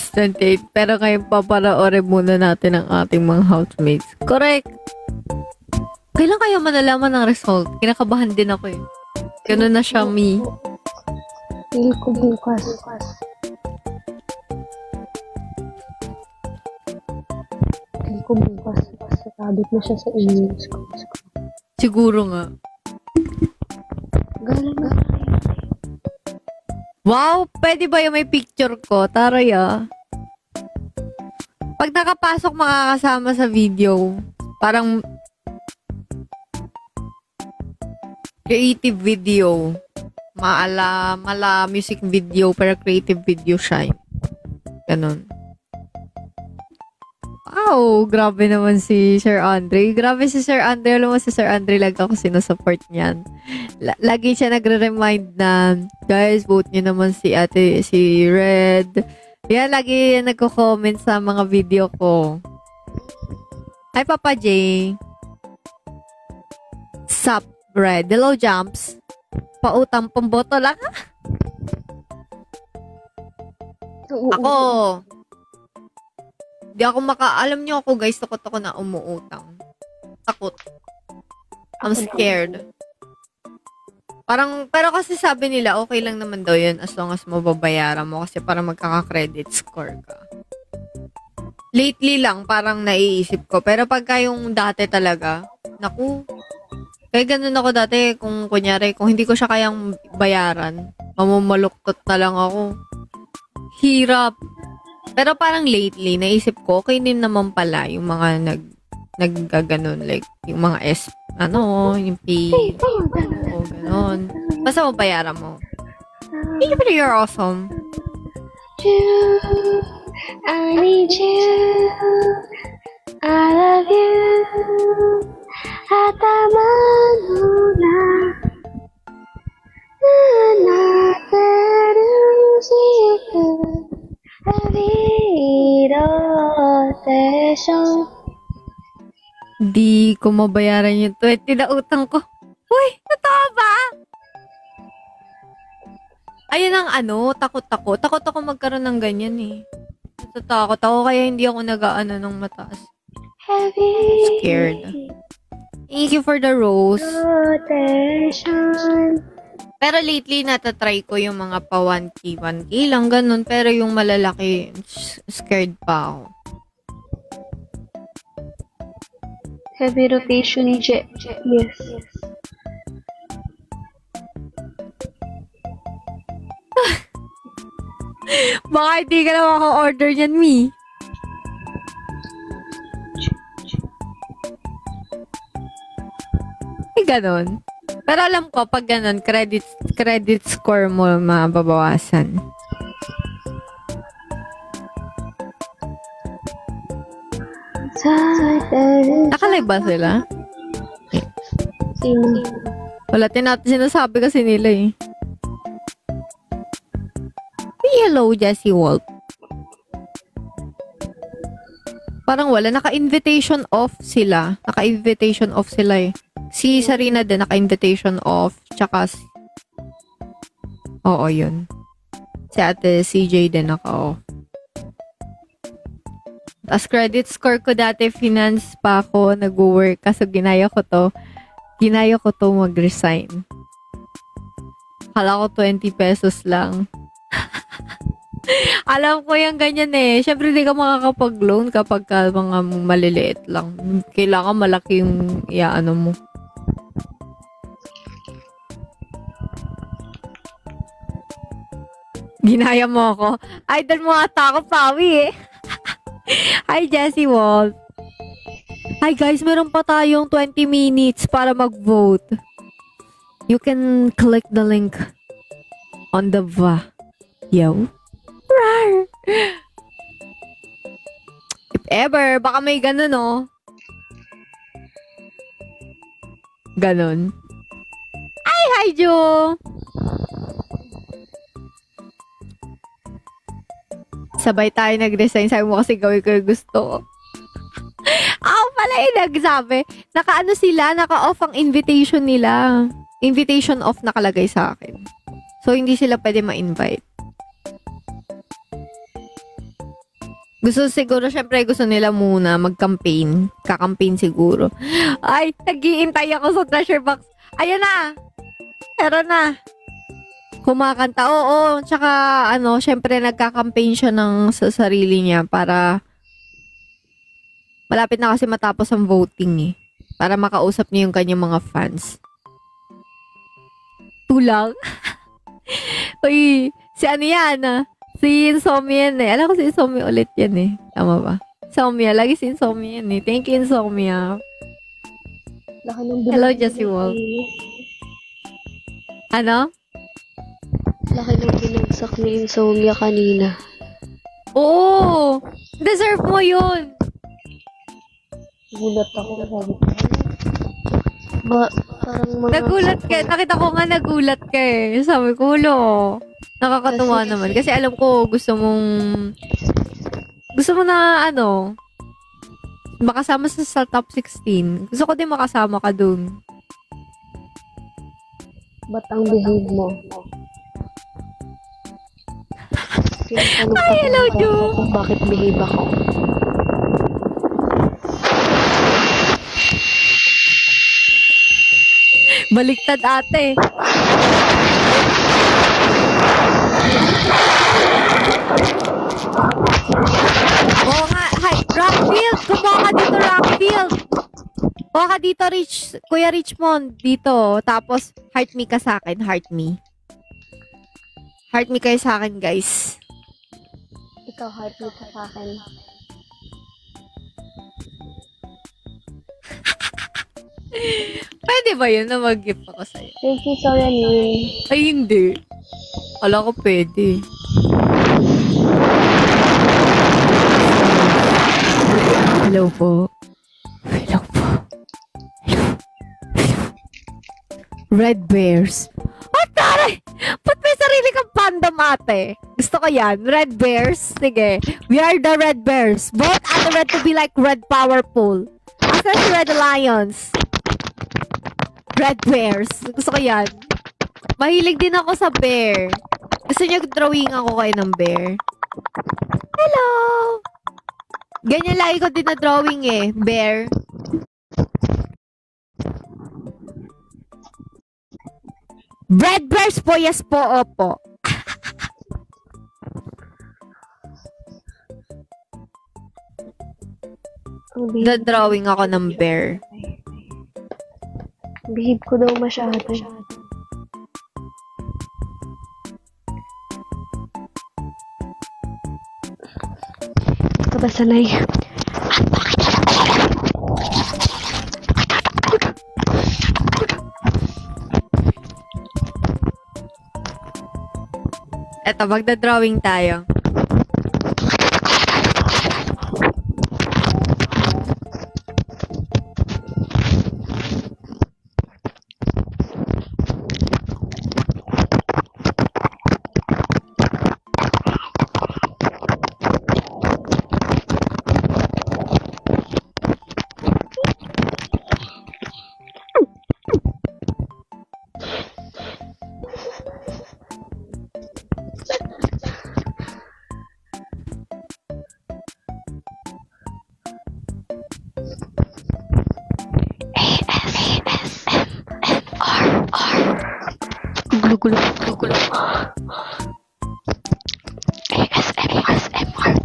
August 28. Pero ngayon papanoorin muna natin ang ating mga housemates. Correct. Kailan kaya malalaman ang result? Kinakabahan din ako eh. Ganun na siya, me. Feel ko bukas. Feel ko bukas. Sabit na siya sa emails ko. Siguro nga. Galang na. Wow! Pwede ba yung may picture ko? Taray ah. Pag nakapasok makakasama sa video, parang creative video. Mala music video, pero creative video siya. Ganon. Wow! Grabe naman si Sir Andre. Grabe si Sir Andre. Alam mo si Sir Andre, lagi ako sinusupport niyan. Lagi siya nagre-remind na, guys, vote niyo naman si Red. Yan, lagi yan nagko-comment sa mga video ko. Hi, Papa J. Sup, Red. Hello, Jumps. Pautang pamboto lang, ha? Ako. Di ako alam niyo ako, guys, takot ako na umuutang. Takot. I'm scared. Pero kasi sabi nila, okay lang naman daw yun as long as mababayaran mo kasi para magkaka-credit score ka. Lately lang, parang naiisip ko. Pero pagka yung dati talaga, naku, kaya ganun ako dati, kung kunyari, kung hindi ko siya kayang bayaran, mamumaluktot na lang ako. Hirap. Pero parang lately, naisip ko, okay din naman pala yung mga naggaganon, like, yung mga yung P, o ganon. Basta mabayaran mo. Thank you, but you're awesome. I need you. I love you. Atamanuna. Di ko mabayaran yung 20 na utang ko. Uy, totoo ba? Ayun ang takot ako. Takot ako magkaroon ng ganyan eh. Natatakot ako kaya hindi ako nag-aano ng mataas. Scared. Thank you for the rose. Pero lately, natatry ko yung mga pa 1K lang, ganun. Pero yung malalaki, scared pa ako. Heavy rotation, Jet. Yes. Baka hindi ka na maka-order niyan, me. Ganon. Pero alam ko, pag ganon, credit score mo mababawasan. Nakalive ba sila? Sino? Wala, sinasabi kasi nila eh. Hello, Jessie Wolf. Parang wala. Naka-invitation off sila. Naka-invitation off sila eh. Si Sarina din, naka-invitation off. Tsaka oo, yun. Si Ate CJ din naka-off. As credit score ko dati, finance pa ako, nag-work. Kaso ginaya ko to mag-resign. Kala ko 20 pesos lang. Alam ko yung ganyan eh. Siyempre, di ka makakapag-loan kapag mga maliliit lang. Kailangan malaki yung iaano mo. Ginaya mo ako. Idol mo ata ako, Pawi eh. Hi, Jessie Wolf. Hi guys, meron pa tayong 20 minutes para mag-vote. You can click the link on the video. Rar! If ever, baka may ganun, oh. Ganun. Ay, hi, Jo! Sabay tayo nag-resign. Sabi mo kasi gawin ko yung gusto ko. Ako pala yung nagsabi. Naka-ano sila, naka-off ang invitation nila. Invitation off nakalagay sa akin. So, hindi sila pwede ma-invite. Syempre gusto nila muna mag-campaign. Kakampaign siguro. Ay, nag-iintay ako sa treasure box. Ayan na! Pero na. Kumakanta. Oo, tsaka syempre nagka-campaign siya sa sarili niya para malapit na kasi matapos ang voting eh. Para makausap niya yung kanyang mga fans. Tulang. Uy, si ano yan Si Insomnia yan eh. Alam ko si Insomnia ulit yan eh. Tama ba? Insomnia. Lagi si Insomnia yan eh. Thank you, Insomnia. Hello, Jessie Wolf. Ano? Laki ng binagsak ni Insomnia kanina. Oo! Deserve mo yun! Gulat ako. Parang mga... Nagulat ka. Nakita ko nga nagulat ka eh. Sabi ko, hulo. Nakakatuwa naman. Kasi alam ko, gusto mo na makasama sa top 16. Gusto ko din makasama ka dun. Ba't ang behave mo? Ay, hello, Jo! Kung bakit behave ako. Baliktad ate. Oo nga. Hi, Rockfield! Kumuha ka dito, Rockfield! Kumuha ka dito, Kuya Richmond. Dito. Tapos, heart me ka sa akin. Heart me. Heart me kayo sa akin, guys. Ikaw, heart me ka sa akin. Pwede ba yun na mag-gift ako sa'yo? Thank you, Soranin. Ay, hindi. Kala ko pwede. Hello po. Hello po. Red Bears. Oh, taray! Ba't may sarili kang fandom, ate? Gusto ko yan. Red Bears. Sige. We are the Red Bears. Vote at the red to be like Red Powerful. Asa si Red Lions? Red Bears. Gusto ko yan. Mahilig din ako sa bear. Gusto niyo drawing ako kayo ng bear? Hello! Ganyan lagi ko din na drawing eh. Bear. Red Bears po, yes po, opo. Drawing ako ng bear. Behave ko daw masyado. Ka ba sanay? Eto, magda-drawing tayo. Gulo. ASMR.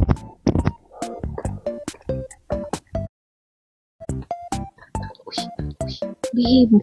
Behave.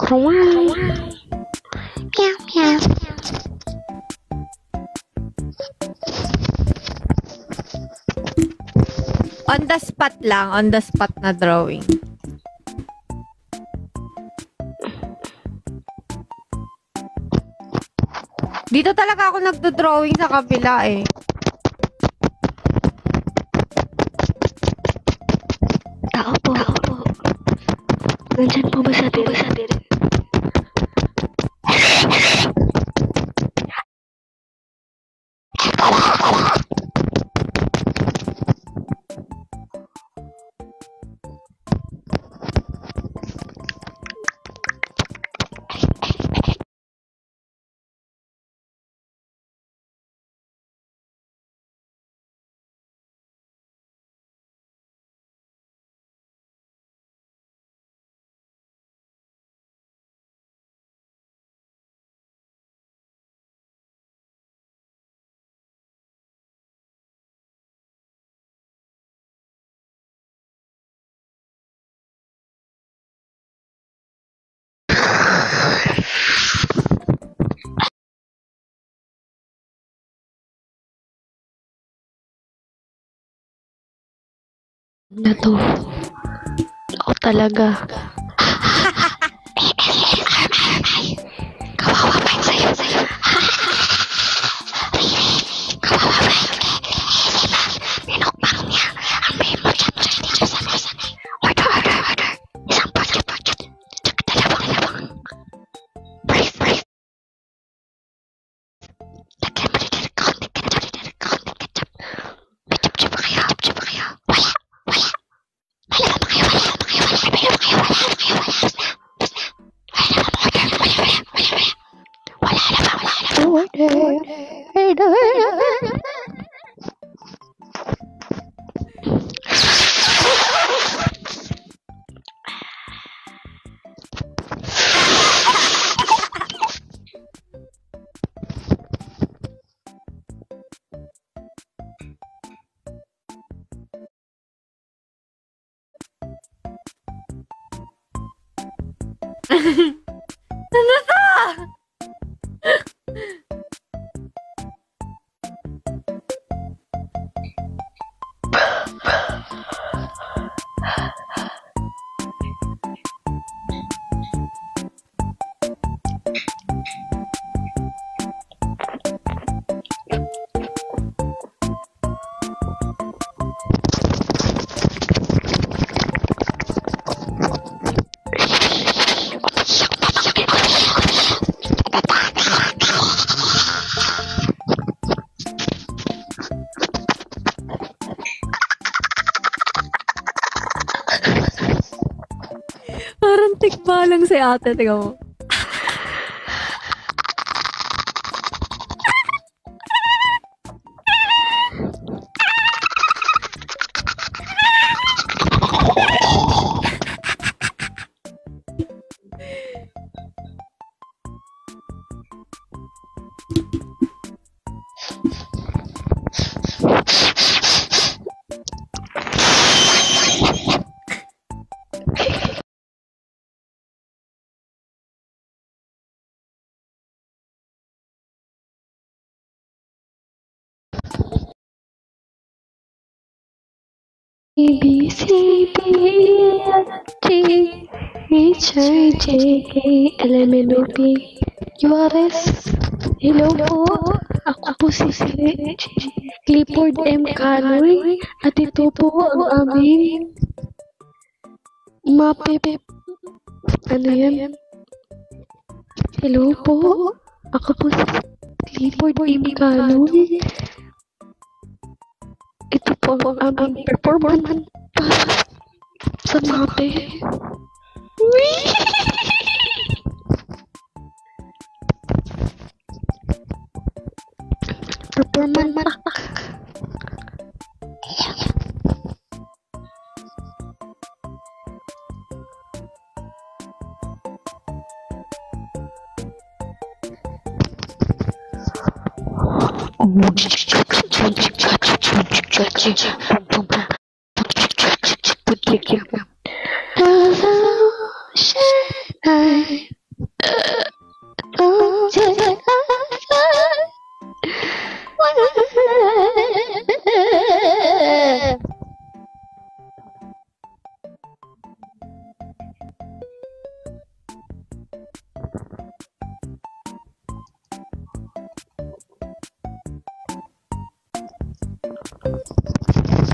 Kawaii. Meow, meow. On the spot lang. On the spot na drawing. Dito talaga ako nagdo-drawing sa kabila eh. Nandyan po ba sa atin? Na to. Ako talaga. Kawawa pa yun sa'yo. Kawawa pa yun. Ninukbang niya ang main mo dyan dito sa mesa. Order. Isang budget. Tsaka dalawang. Brief. Lagyan mo dito ng konting ketchup. Ketchup ba kayo? Wala. Wala ba kayo? Parang tikba lang si ate. Tingnan mo. A B C D E F G H I J K L M N O P Q R S. Hello po, ako po si Clifford M. Canoy at ito po ang aming mapip. Ano yan? Hello po, ako po si Clifford M. Canoy. Ito po ang aming performance para sa mape. Performance.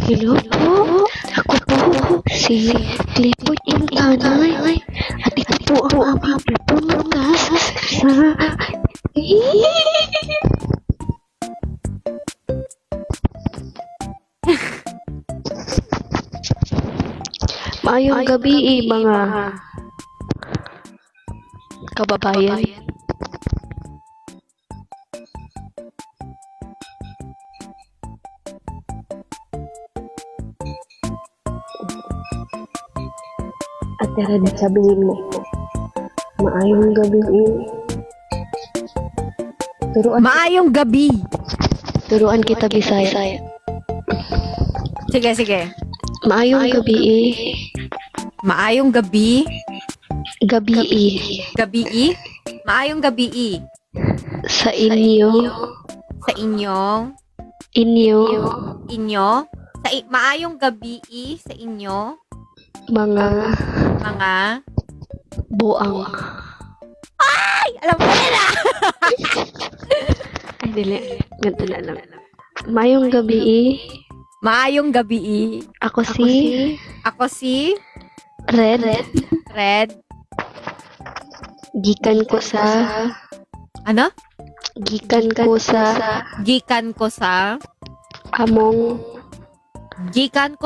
Hello po, ako po si Clifford yung tanay. At ito po ang aming pumutas sa... Maayong gabi, mga kababayan. At tara na sabihin mo, maayong gabi. Maayong gabi. Turuan kita Bisaya. Sige. Maayong gabi. Maayong gabi. Gabi. Gabi. Maayong gabi. Sa inyo. Sa inyong. Inyo. Maayong gabi sa inyo. Mga buang. Ay! Alam ko na! Ay, dili. Ganito na lang. Maayong gabi. Maayong gabi. Ako si Red. Gikan ko sa Ano? Gikan ko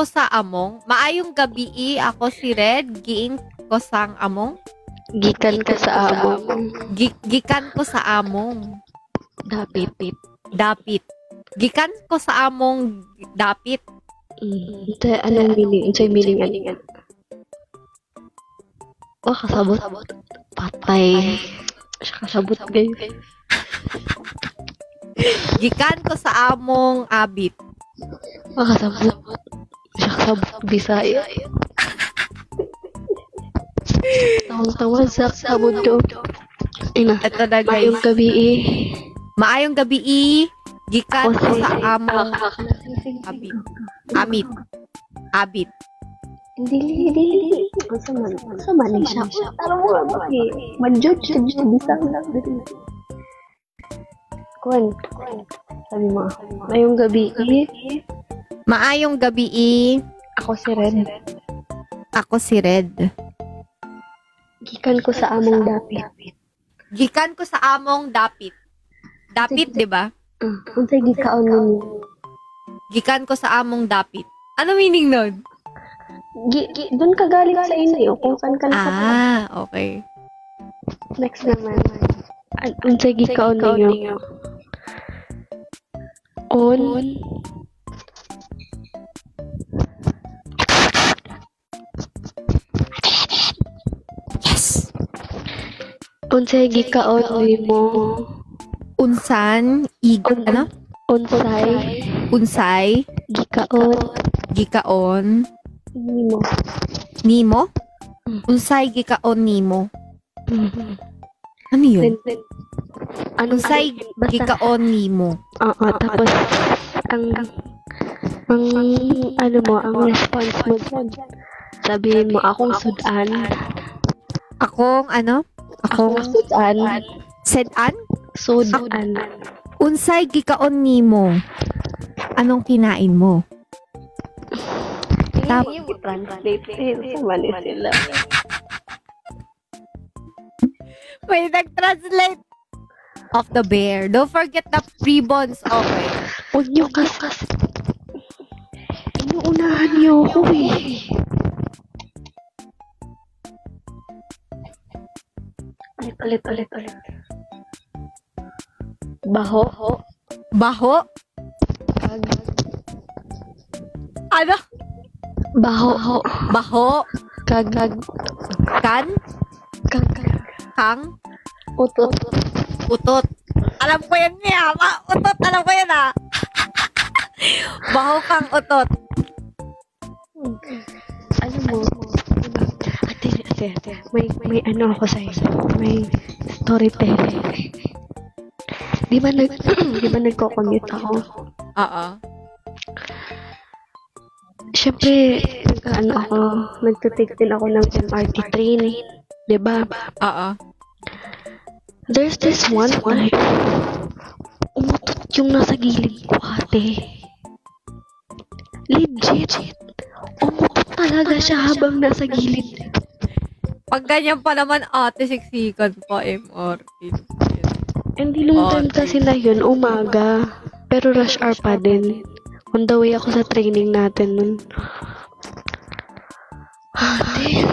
sa among Maayong gabi. Ako si Red. Giing ko sang among. Gikan ka sa among. Gikan ko sa among. Dapit. Gikan ko sa among dapit. Ito, anong meaning? Ito yung meaning aningan. Kasabot. Patay. Siya kasabot gayo. Gikan ko sa among abit. Kasabot. Siya kasabot Bisaya. Tawang-tawa sa sabot ko. Ina. Ito na guys. Maayong gabi. Maayong gabi. Gikan ko sa among abit. Hindi. Asa man siya. Tara mo ba? Ma-judge ka dyan. Bisang lang. Kuwan. Sabi mo. Maayong gabi. Maayong gabi. Ako si Red. Gikan ko sa among dapit. Gikan ko sa among dapit. Dapit, di ba? Unsay gikaon ninyo? Gikan ko sa among dapit. Ano meaning nun? Doon ka galing sa inyo. Kung saan ka nakapag. Okay. Next naman. Unsay gikaon ninyo? On. Yes! Unsay gikaon nimo? Unsan? Ano? Unsay? Gikaon? Nimo? Unsay gikaon nimo? Ano yun? Unsay gikaon nimo? Oo, tapos ang response mo dyan. Sabihin mo, akong sudan. Akong ano? Akong sudan. Sedan? Sudan. Unsay gikaon nimo? Anong kinain mo? Translate sa Manila. May nag-translate of the bear. Don't forget the pre-bonds, okay? Huwag niyo kasi. Inuunahan niyo ako eh. Ulit. Baho. Ano? Baho. Kan? Kang? Utot. Alam ko yan niya. Utot, alam ko yan Baho kang utot. Alam mo, ate, may ano ako sa'yo. May storytelling. Di ba nagko-commute ako? Oo. Siyempre, nagtitake din ako ng MRT train. Di ba? Oo. There's this one time, umutot yung nasa gilid ko, ate. Legit. Umutot talaga siya habang nasa gilid. Pag ganyan pa naman, ate, siksikan pa, MRT. Hindi nung time kasi na yun, umaga. Pero rush hour pa din. On the way ako sa training natin nun. Ate.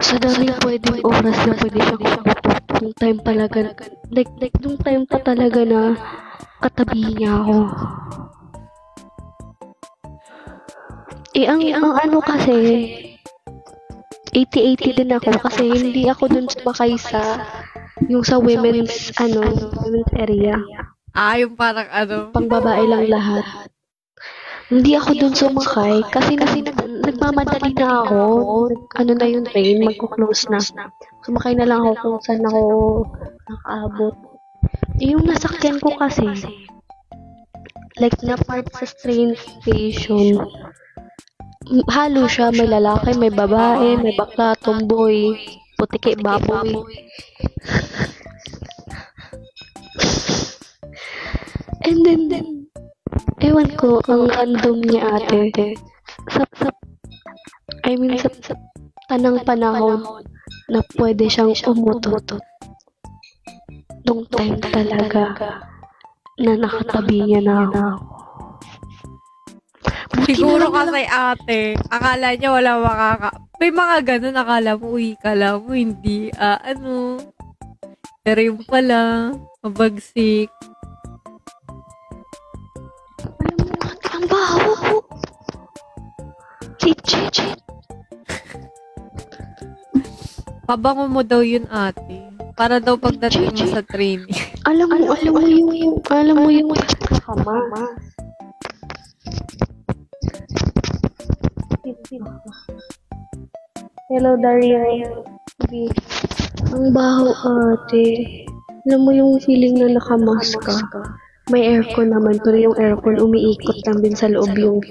Sa daring pwedeng oras na pwede siya kukutot. Nung time talaga, like, nung time pa talaga na katabi niya ako. Ang ano kasi, 80-80 din ako kasi hindi ako dun sumakay sa yung sa women's area. Yung parang Pang babae lang lahat. Hindi ako dun sumakay kasi nagmamadali na ako. Ano na yung train, magko-close na. Sumakay na lang ako kung saan ako nakaabot. Yung nasakyan ko kasi, like na part sa train station, halo siya, may lalaki, may babae, may bakla, tomboy, putiki, baboy. And then, ewan ko, ang random niya ate. Sa tanang panahon na pwede siyang umutot. Nung time talaga na nakatabi niya na ako. siguro kasi ate, akala niya wala may mga ganun, akala mo, uy, kala mo, hindi, pero yung pala, mabagsik. Alam mo, ate, ang baho ko. Legit. Pabango mo daw yun, ate. Para daw pagdating mo sa training. Alam mo yung nakama. Hello, Daria. Ang baho, ate. Alam mo yung feeling na nakamask ka. May aircon naman, pero yung aircon umiikot lang din sa loob yung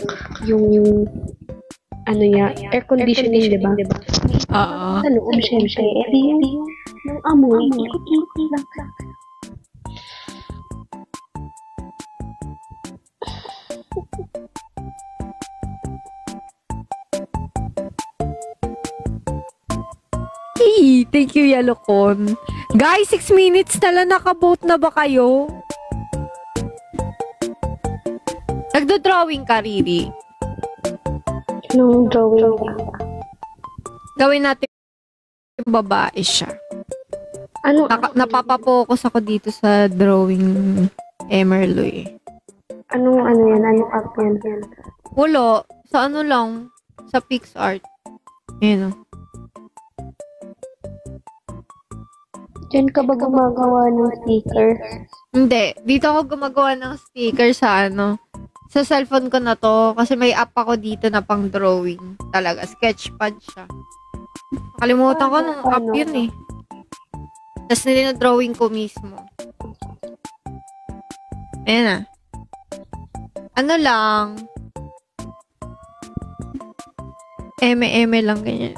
ano niya, air conditioning, di ba? Oo. Sa loob, syempre. Di yung amoy, ikot-ikot lang. Hey, thank you, Yalocon. Guys, 6 minutes na lang, nakaboat na ba kayo? Nagdo-drawing ka, Riri. Nung drawing. Gawin natin yung babae siya. Ano? Napapapokus ako dito sa drawing Emerloy. Ano yan? Anong app yan? Wala. Sa ano lang? Sa PixArt. Ayan o. Diyan ka ba gumagawa ng sticker? Hindi. Dito ako gumagawa ng sticker sa sa cellphone ko na to. Kasi may app ako dito na pang drawing. Talaga. Sketchpad siya. Nakalimutan ko ng app yun eh. Tapos nilina-drawing ko mismo. Ayan na. Ano lang. Eme lang ganyan.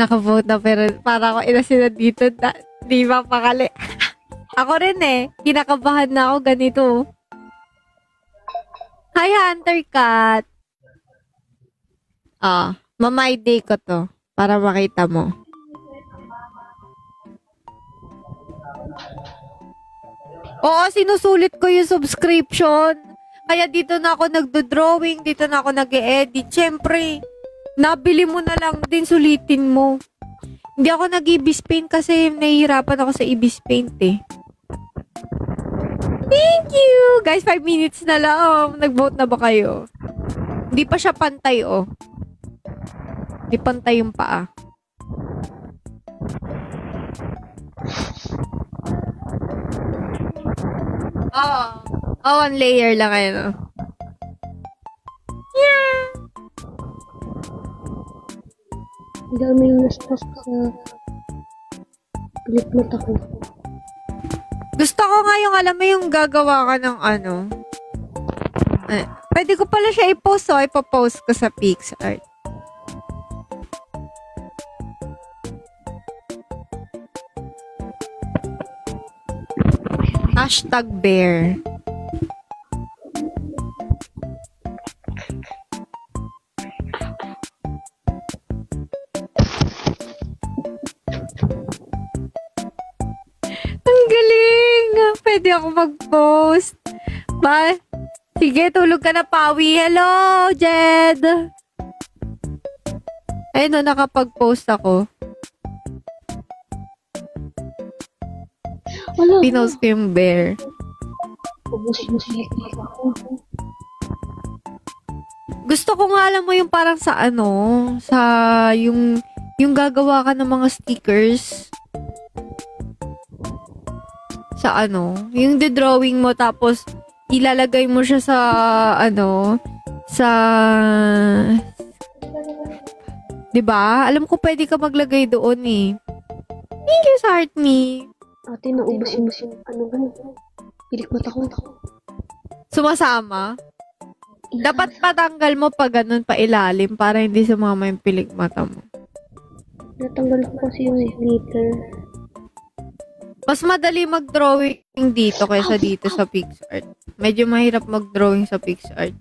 Naka-vote na pero para ako inasinad dito. Di ba pakali? Ako rin eh. Kinakabahan na ako ganito. Hi, Hunter Cat. Mamay day ko to. Para makita mo. Oo, sinusulit ko yung subscription. Kaya dito na ako nagdo-drawing, dito na ako nag-e-edit. Siyempre, nabili mo na lang din, sulitin mo. Hindi ako nag-ibis paint kasi nahihirapan ako sa ibis paint eh. Thank you! Guys, 5 minutes na lang. Nag-vote na ba kayo? Hindi pa siya pantay, oh. Hindi pantay yung paa. One layer lang kayo, no? Yeah! Ang dami yung na-stock sa pilit ako. Gusto ko nga yung, alam mo yung gagawa ka ng pwede ko pala siya i-post, so ipopost ko sa PixArt. #bear. pwede ako mag-post. Ba? Sige, tulog ka na, Pawi. Hello, Jed! Ayun na, nakapag-post ako. Wala. Pinost ko yung bear. Gusto ko nga, alam mo yung parang sa yung gagawa ka ng mga stickers. Sa yung drawing mo tapos ilalagay mo siya sa sa 'di ba? Alam ko pwede ka maglagay doon eh. Thank you, Sartme. Ate, naubos yung pilik mata ko. Sumasama? Dapat patanggal mo pa ganun pa ilalim para hindi sumama yung pilik mata mo. Natanggal ko kasi yung glitter. Mas madali mag-drawing dito kaysa dito sa PixArt. Medyo mahirap mag-drawing sa PixArt.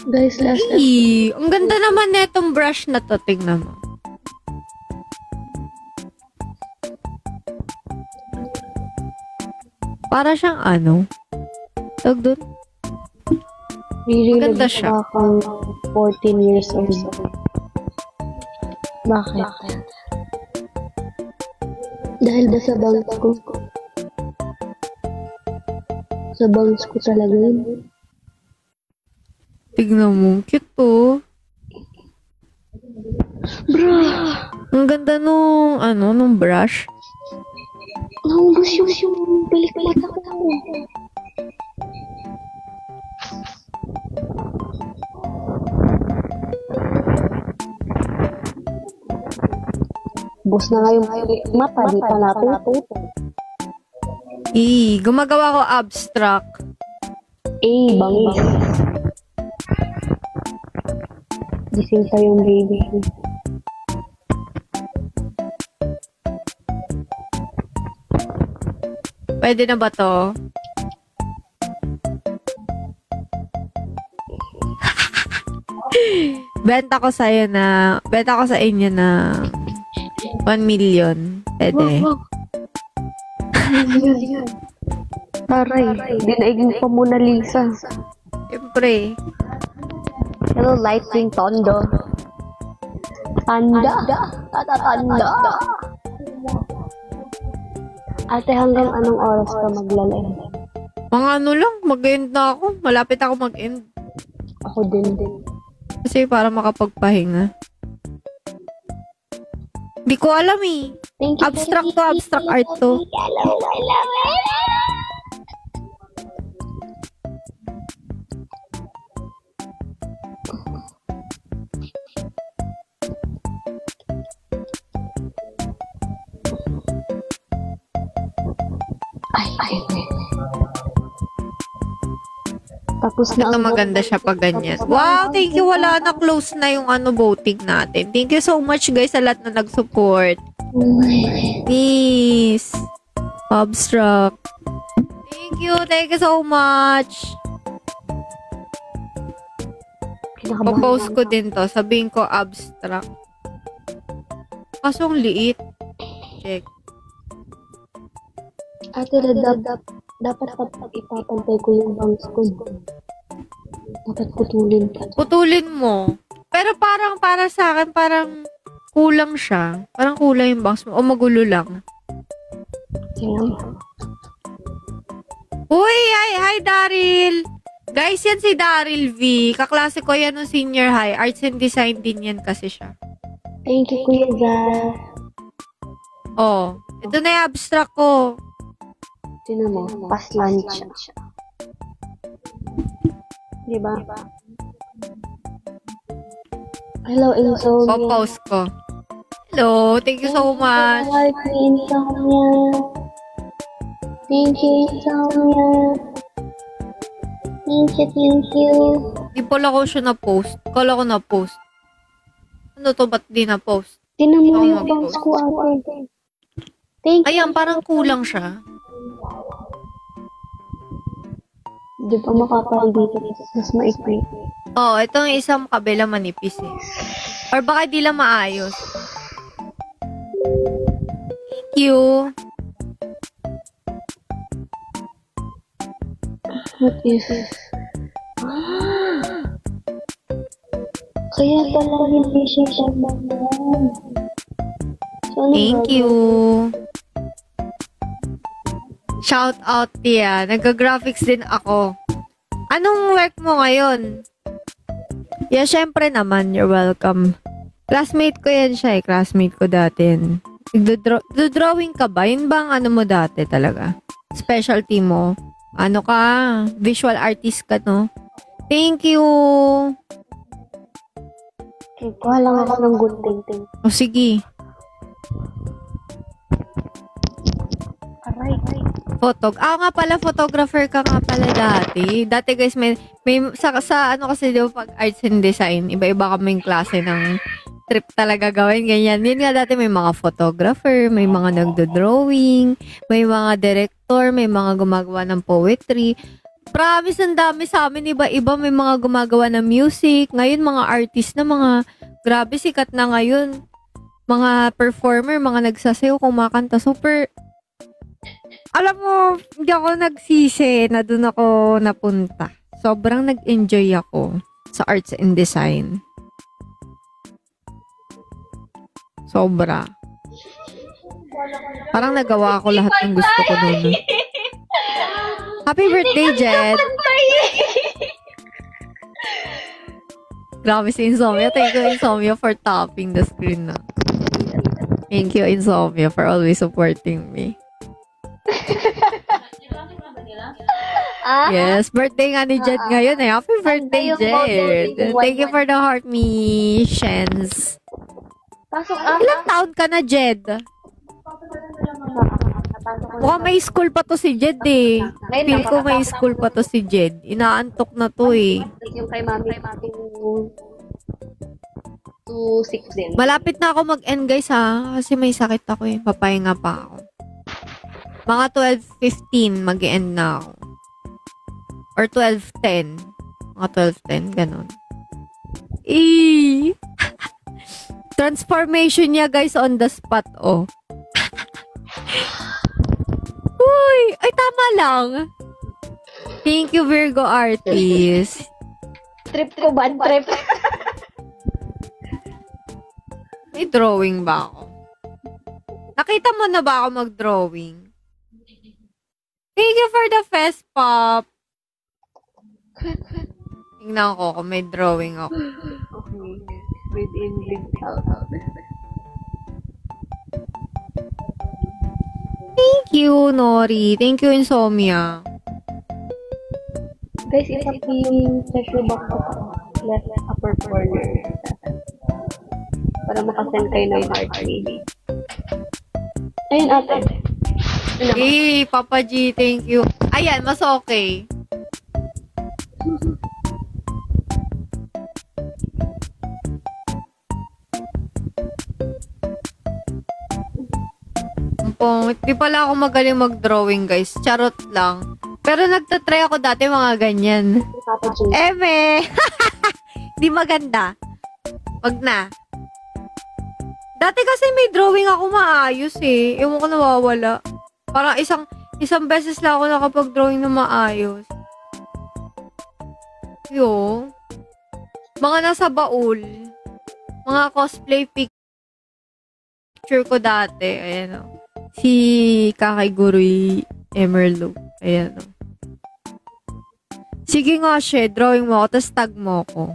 Guys, last Ang ganda naman netong brush na to. Tingnan mo. Para siyang tawag dun? Really Maganda siya. Akong 14 years old. Bakit? Dahil ba sa bangs ko? Sa bangs ko talaga yun. Tignan mo. Cute to. Bro! Ang ganda nung brush. Naubos yung balik mata ko. Bus na nga yung mata, di pa natuto. Gumagawa ko abstract. Bangis. Gising pa yung baby. Pwede na ba to? Benta ko sa inyo na 1 million. Pwede. Taray, dinaigin pa Mona Lisa. Siyempre. Hello, Lightning Tondo. Tanda. Tanda. Ate, hanggang anong oras ka maglalay? Mga lang, mag-end na ako. Malapit ako mag-end. Ako din. Kasi para makapagpahinga. Hindi ko alam eh. Thank you. Abstract art to. Tapos na Ito maganda siya pag ganyan. Wow, thank you. Wala na, close na yung voting natin. Thank you so much guys sa lahat na nag-support. Peace. Abstract. Thank you so much. Papost ko din to. Sabihin ko abstract. Kasong liit. Check. Ate, dapat ipapantay ko yung bangs ko. Dapat putulin ka. Putulin mo. Pero parang para sa akin, parang kulang siya. Parang kulang yung bangs mo. O magulo lang. Yeah. Uy! Hi, Daryl! Guys, yan si Daryl V. Kaklase ko yan ng senior high. Arts and design din yan kasi siya. Thank you, Kuya Zara. Oh, ito na yung abstract ko. Tinan mo, past lunch. Diba? Hello, Insomnia. Post ko. Hello, thank you so much. Hi, Insomnia. Thank you, Insomnia. Thank you. Di pala ko siya na-post. Kala ko na-post. Ano to? Ba't di na-post? Tinan mo Ako yung mag-post. bangs ko, ate. Thank you. Ayan, parang kulang siya. Di ba makapal dito? Mas maikli. Oh, itong isang kabila manipis eh. Or baka di lang maayos. you. What if... Kaya pala hindi siya naman. So, Thank you. Shout out, Tia. Nag-graphics din ako. Anong work mo ngayon? Yeah, syempre naman. You're welcome. Classmate ko yan siya eh. Classmate ko dati yan. Nagdo-drawing ka ba? Yun bang ano mo dati talaga? Specialty mo? Ano ka? Visual artist ka, no? Thank you. Kuha lang ako ng gunting. O, sige. Aray. Nga pala, photographer ka nga pala dati. Dati guys, may sa ano kasi diba, pag arts and design, iba-iba kaming klase ng trip talaga gawin, ganyan. Yun nga dati may mga photographer, may mga nagdo-drawing, may mga director, may mga gumagawa ng poetry. Promise, ang dami sa amin, iba-iba, may mga gumagawa ng music. Ngayon, mga artist na mga, grabe, sikat na ngayon. Mga performer, mga nagsasayaw, kumakanta, super. Alam mo, hindi ako nagsisi na doon ako napunta. Sobrang nag-enjoy ako sa arts and design. Sobra. Parang nagawa ko lahat ng gusto ko doon. Happy birthday, Jed! Grabe si Insomnia. Thank you, Insomnia, for topping the screen na. Thank you, Insomnia, for always supporting me. Yes, birthday nga ni Jed ngayon eh. Happy birthday, Jed. Thank you for the heart missions. Ilang taon ka na, Jed? Mukhang may school pa to si Jed eh. Feel ko may school pa to si Jed. Inaantok na to eh. Yung kay mami, 2-6 din. Malapit na ako mag-end guys ha. Kasi may sakit ako eh. Papahinga pa ako. Mga 12:15 mag-end na ako. Or 12:10. Mga 12:10, ganun. Transformation niya guys on the spot, oh. Uy! Ay, tama lang. Thank you, Virgo artist. Trip ko ba? Trip. May drawing ba ako? Nakita mo na ba ako mag-drawing? Thank you for the fest pop. Tingnan ko kung may drawing ako. Okay. Within this out. Thank you, Nori. Thank you, Insomnia. Guys, isa po yung treasure box ko left upper corner. Para makasend kayo ng heart rate. Ayun, ate. Papa G, thank you. Ayan, mas okay. Di pala ako magaling mag-drawing, guys. Charot lang. Pero nagtatry ako dati mga ganyan. Eme! Di maganda. Wag na. Dati kasi may drawing ako maayos eh. Ewan ko nawawala. Parang isang beses lang ako nakapag-drawing na maayos. Mga nasa baul. Mga cosplay picture ko dati. Ayan o. Si Kakay Guroy Emerlo. Ayan o. Sige nga siya, drawing mo ako, tapos tag mo ako.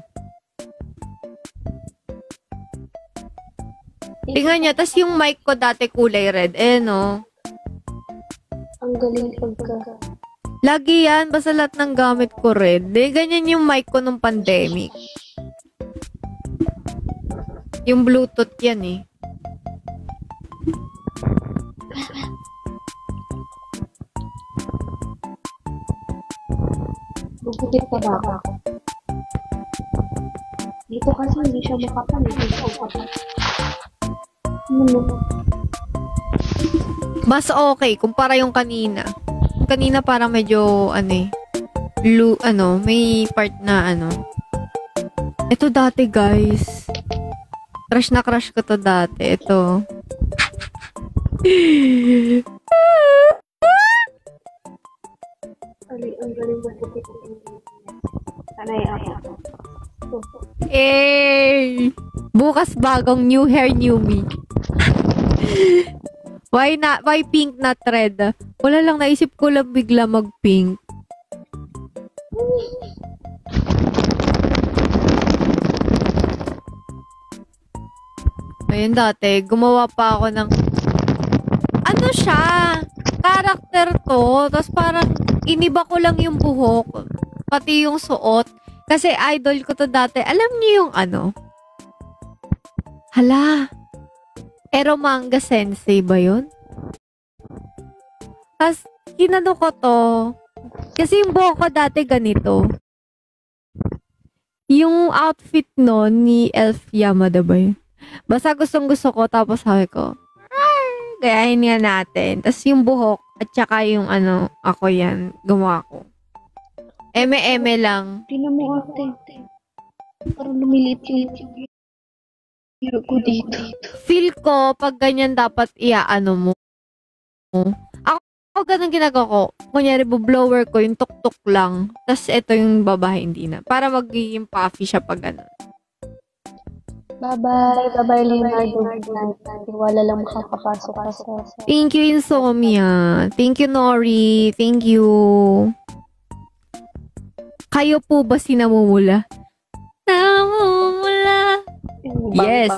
Tingnan niya, tapos yung mic ko dati kulay red. Ayan o. Ang galing pagka. Lagi yan, basta lahat ng gamit ko red. Ganyan yung mic ko nung pandemic. Yung Bluetooth yan eh. Bukit pa ba ako? Dito kasi hindi siya makapal. Mas okay, kumpara yung kanina. Yung kanina parang medyo, may part na, Ito dati, guys. Crush na crush ko to dati. Ito. Ang galing mo puti ko. Sanay ako. Bukas bagong new hair, new me. Why pink not red? Wala lang, naisip ko lang bigla mag-pink. Ayun dati, gumawa pa ako ng ano siya? Character to. Tapos parang iniba ko lang yung buhok. Pati yung suot. Kasi idol ko to dati. Alam niyo yung ano? Hala. Eromanga Sensei ba yun? Tapos, kinano ko to. Kasi yung buhok ko dati ganito. Yung outfit no ni Elf Yamada ba yun? Basta gustong gusto ko. Tapos sabi ko, gayahin nga natin. Tapos yung buhok at saka yung ano, ako yan, gumawa ko. Eme-eme lang. Tingnan mo ate. Parang lumilit yung hair ko dito. Feel ko, pag ganyan dapat iaano mo. Ako ganun ginagawa ko. Kunyari, blower ko, yung tuk-tuk lang. Tapos ito yung baba, hindi na. Para magiging puffy siya pag ganun. Bye-bye. Bye-bye, Leonardo. Wala lang makapapasok ka sa... Thank you, Insomnia. Thank you, Nori. Thank you. Kayo po ba sinamumula? Namumula. Yes.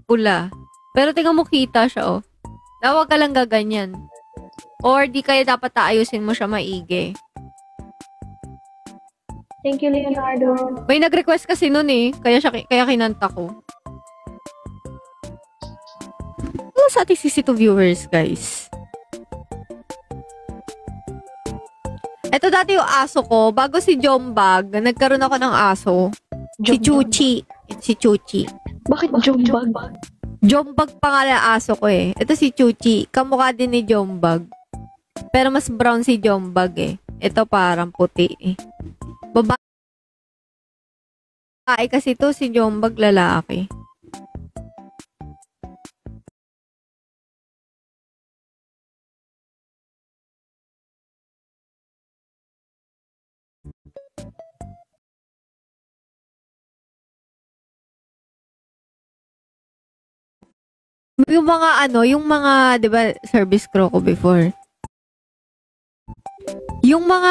Pula. Pero tingnan mo, kita siya, oh. Huwag ka lang gaganyan. Or di kaya dapat taayusin mo siya maigi. Thank you, Leonardo. May nag-request kasi nun eh. Kaya kinanta ko. Ano sa ating CC2 viewers, guys? Ito dati yung aso ko. Bago si Jombag, nagkaroon ako ng aso. Si Chuchi. Si Chuchi. Bakit Jombag? Jombag pangalan aso ko eh. Ito si Chuchi. Kamukha din ni Jombag. Pero mas brown si Jombag eh. Ito parang puti eh. Babae kasi to, si Jombag lalaki. Yung mga yung mga, 'di ba, service crew ko before. Yung mga,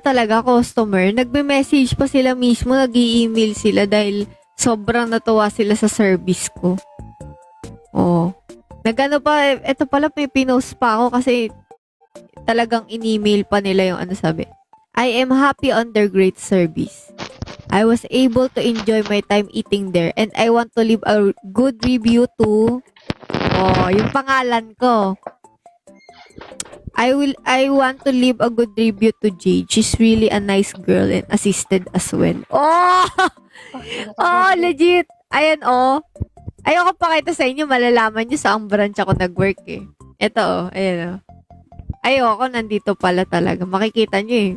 talaga, customer, nagme-message pa sila mismo, nag-i-email sila dahil sobrang natuwa sila sa service ko. Oh. Nagano pa, eto pala, may pinost pa ako kasi talagang in-email pa nila yung sabi. I am happy on their great service. I was able to enjoy my time eating there and I want to leave a good review to, yung pangalan ko. I want to leave a good review to Jade. She's really a nice girl and assisted as well. Legit. Ayan, Ayoko pakita sa inyo, malalaman nyo sa ang branch ako nag-work eh. Ito, ayan, Ayoko, nandito pala talaga. Makikita nyo eh.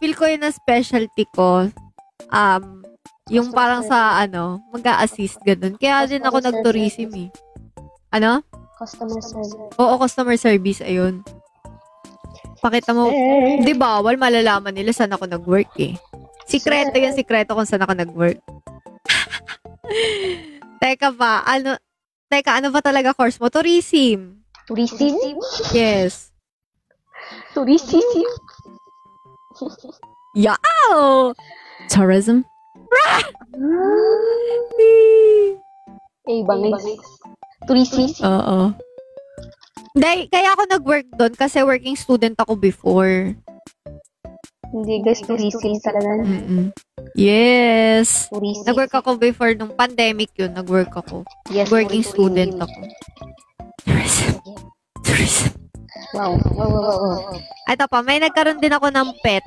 Feel ko yun na specialty ko. Yung parang sa, mag-a-assist, ganun. Kaya din ako nag-tourism eh. Customer service. Oo, customer service, ayun. Pakita mo, di bawal, malalaman nila saan ako nag-work eh. Sikreto yun, sikreto kung saan ako nag-work. Teka ano ba talaga course mo? Tourism. Tourism? Yes. Tourism? Yow! Tourism? Bangis. Tourism? Oo. Kaya ako nag-work doon kasi working student ako before. Hindi guys, tourism talaga. Yes. Tourism. Nag-work ako before nung pandemic yun. Nag-work ako. Yes, working student ako. Tourism. Wow. Ito pa, may nagkaroon din ako ng pet.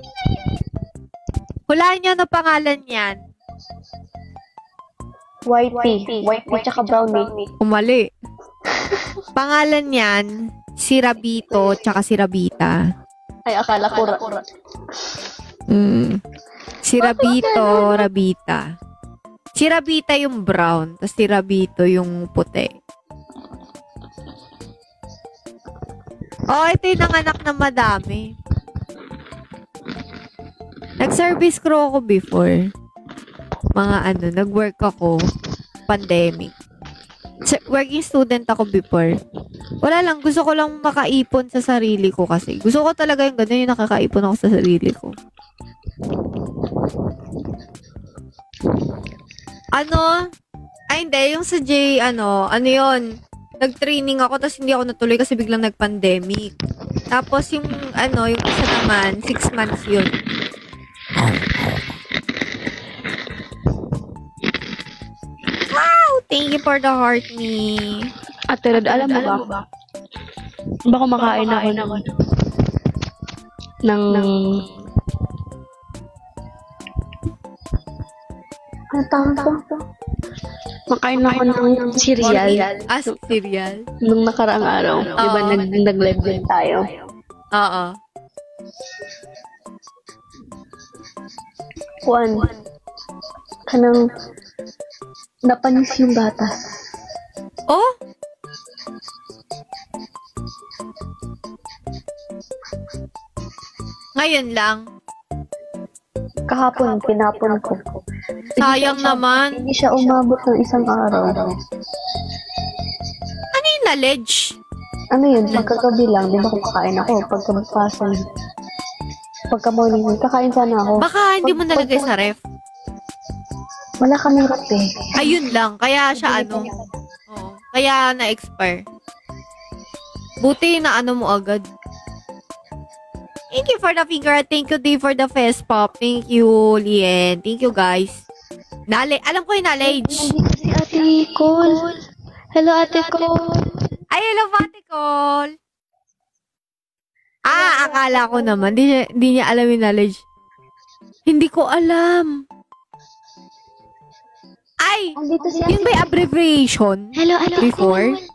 Hulaan nyo na pangalan yan. Whitey tsaka brownie. Umali. Pangalan niyan, si Rabito tsaka si Rabita. Ay, akala ko Si Rabito, Rabita. Si Rabita yung brown, tapos si Rabito yung puti. Oh, ito yung nanganak na madami. Nag-service crew ako before. Nag-work ako. Pandemic. Working student ako before. Wala lang, gusto ko lang makaipon sa sarili ko kasi. Gusto ko talaga yung ganun, yung nakakaipon ako sa sarili ko. Hindi, yung sa J, yun, nag-training ako, tapos hindi ako natuloy kasi biglang nag-pandemic. Tapos yung isa naman, 6 months yun. Wow! Thank you for the heart, me. Ate Rod, alam mo ba? Baka makain ako ng ano tawag to? Makain ako ng cereal. Cereal? Nung nakaraang araw. Diba nag-live din tayo? Oo. Kanang napanis yung gatas. Oh? Ngayon lang. Kahapon, tinapon ko. Sayang naman. Hindi siya umabot ng isang araw. Ano yung knowledge? Ano yun? Pagkagabi lang, di ba kumakain ako? Pagkabukasan. Pagka-morning, kakain sana ako. Baka hindi mo nalagay sa ref. Wala kami ref eh. Ayun lang. Kaya siya Oo. Kaya na-expire. Buti na mo agad. Thank you for the finger. Thank you, Dave, for the fest pop. Thank you, Lien. Thank you, guys. Alam ko yung knowledge. Si Ate Cole. Hello, Ate Cole. Ay, hello, Ate Cole. Akala ko naman. Di niya alam yung knowledge. Hindi ko alam. Ay, yun ba yung abbreviation? Hello, Ate Before? Ate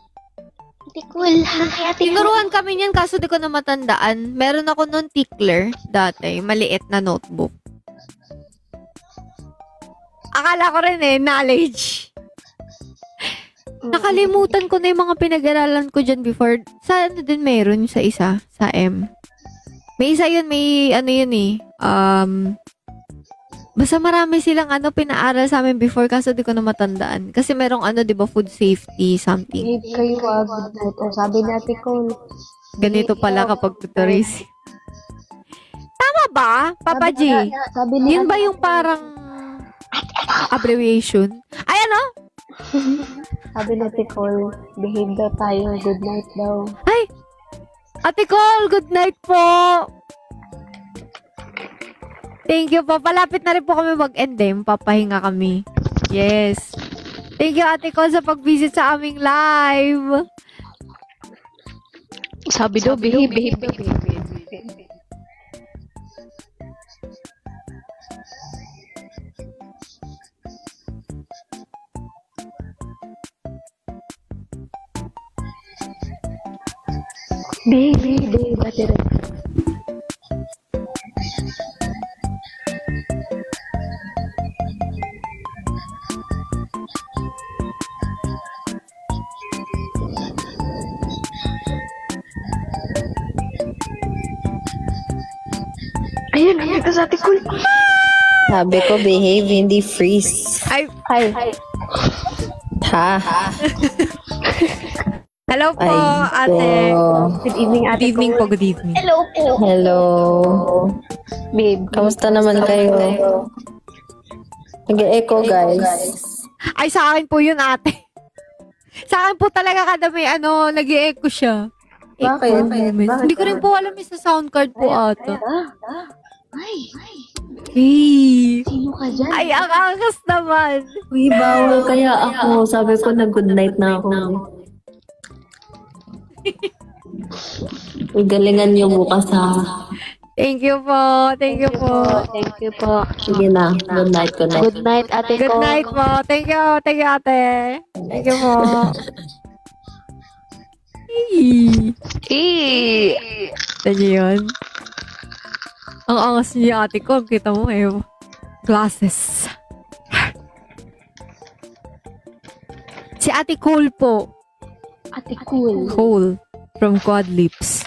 Cool. Hi, Ate Cool. Tinuruan kami niyan kaso di ko na matandaan. Meron ako nun tickler dati, maliit na notebook. Akala ko rin knowledge. Nakalimutan ko na yung mga pinag-aralan ko dyan before. Sa din meron sa isa? Sa M. May isa yun, may basta marami silang pinaaral sa amin before kaso di ko na matandaan. Kasi merong di ba, food safety something. Kayo good night. Sabi ni Ate Cole. Ganito pala kapag tutoris. Tama ba, Papa G? Yun ba yung parang abbreviation? Ay, Sabi ni Ate Cole, behave daw tayo. Good night daw. Ay! Ate Cole, good night po! Thank you po. Palapit na rin po kami mag-end papahinga kami. Yes. Thank you, Ate Cole, sa pag-visit sa aming live. Sabi daw, behave. Behave, Ate Rod. Ayun, ka sa Ate Cool. Sabi ko, behave, hindi freeze. Ay, Ha? hello po, Ay, ate. Good evening, Good Ate evening Cole. po, good evening. Hello. Babe. Kamusta naman kayo? Nag-echo, guys. Ay, sa akin po yun, ate. Sa akin po talaga kada may nag-i-echo siya. Bakit? Hindi ko rin po alam yung sa sound card po, ata. Ay, Hey. sino ka dyan? Ay, ang angas naman. Uy, bawal kaya ako. Sabi ko, nag-good night na ako. Galingan niyo bukas, ha? Thank you po. Thank you po. Thank you po. Sige na. Good night, good night. Good night, Ate Good Cole. night po. Thank you. Thank you, ate. Thank you po. Kita niyo yun? Ang angas niya, ate ko. Kita mo, glasses. Si Ate Cole po. Ate cool. Cole from Quad Lips.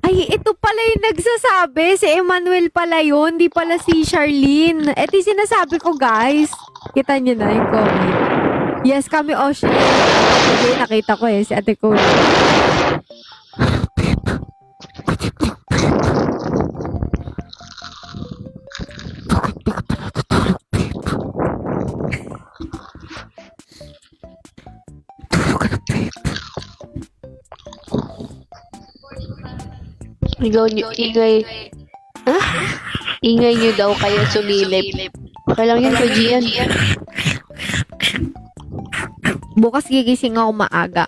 Ay, ito pala yung nagsasabi. Si Emmanuel pala yun. Di pala si Charlene. Ito yung sinasabi ko, guys. Kita nyo na yung comment. Yes, kami Ocean. Okay, nakita ko si Ate Cole. Ingay. Ingay nyo daw kaya sumilip. Okay lang yun, Kujian. Bukas gigising ako maaga.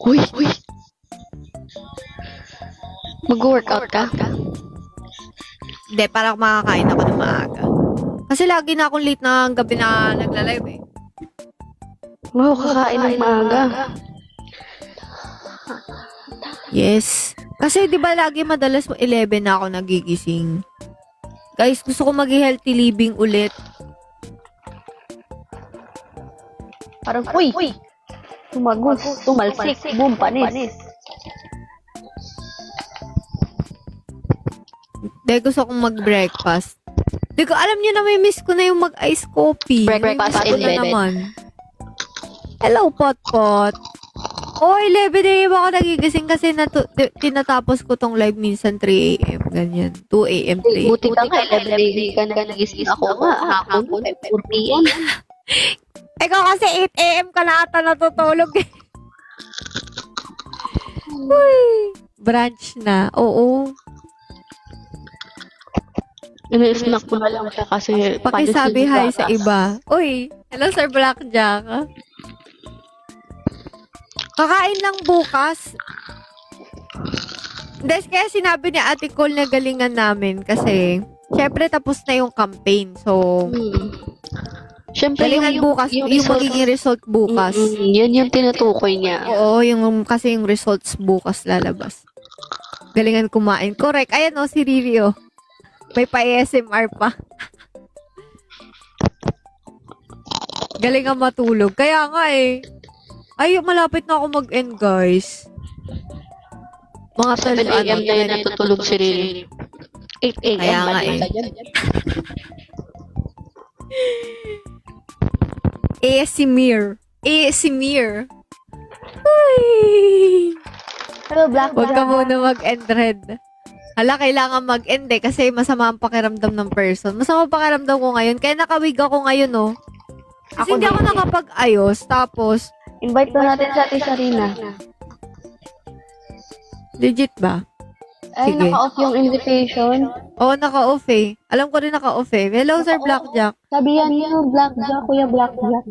Uy! Mag-workout ka? Hindi, parang makakain ako ng maaga. Kasi lagi na akong late na gabi na nagla-live eh. Wow, kakain ng maaga. Yes. Kasi di ba lagi madalas 11 na ako nagigising. Guys, gusto ko mag-healthy living ulit. Parang, uy! Tumagos, tumalsik, boom, panis. Dahil gusto kong mag-breakfast. Di ko alam nyo na may miss ko na yung mag-ice coffee. Breakfast May miss ko in na bed. naman. Hello, Potpot. Oh, 11 a.m. ako nagigising kasi tinatapos ko tong live minsan 3 a.m. Ganyan. 2 a.m. 3 a.m. Buti ka nga, 11 day ka na nagising ako nga. Hapon, 4 p.m. Ikaw kasi 8 a.m. ka na ata natutulog eh. Uy, branch na. Oo. Ina-snack ko na lang siya kasi Pakisabi hi sa iba. Uy, hello Sir Blackjack. Kakain lang bukas. Des, kaya sinabi ni Ate Cole na galingan namin kasi syempre tapos na yung campaign. So, Siyempre, galingan bukas, yung magiging result bukas. Yan yung tinutukoy niya. Oo, kasi yung results bukas lalabas. Galingan kumain. Correct. Ayan si Riri oh. May pa-ASMR pa. Galingan matulog. Kaya nga eh. Ay, malapit na ako mag-end, guys. Mga 7 a.m. na yun natutulog si Riri. 8 a.m. Kaya nga eh. ASMR. Uy! Hello, Black. Huwag ka muna mag-end, Red. Hala, kailangan mag-end eh, kasi masama ang pakiramdam ng person. Masama ang pakiramdam ko ngayon, kaya nakawig ako ngayon, no? Kasi hindi ako nakapag-ayos, tapos, Invite na natin sa Ate Sarina. legit ba? Ay, Sige. naka-off yung invitation. Oo, naka-off eh. Alam ko rin naka-off eh. Hello, Sir Blackjack. Sabihan niyo, Blackjack, Kuya Blackjack.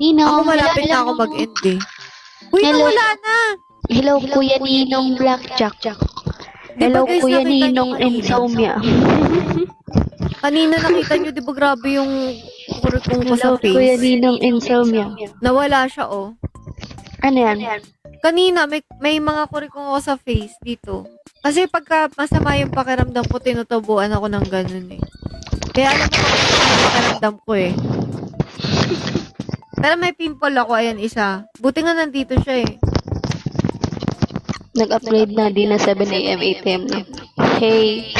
Ninong, Ako malapit na ako mag-end eh. Uy, Hello. nawala na! Hello, Kuya Ninong Blackjack. Di Hello, ba, guys, Kuya nakita niyo Ninong kanina? Insomnia. Kanina nakita nyo, di ba grabe yung kurikong ko sa Hello, Kuya face? Ninong Insomnia. Nawala siya, oh. Ano yan? Kanina, may mga kurikong ko sa face dito. Kasi pagka masama yung pakiramdam ko, tinutubuan ako ng ganun eh. Kaya alam mo yung pakiramdam ko eh. Pero may pimple ako, ayan isa. Buti nga nandito siya eh. Nag-upgrade na, di na 7 a.m., 8 a.m. na. Hey.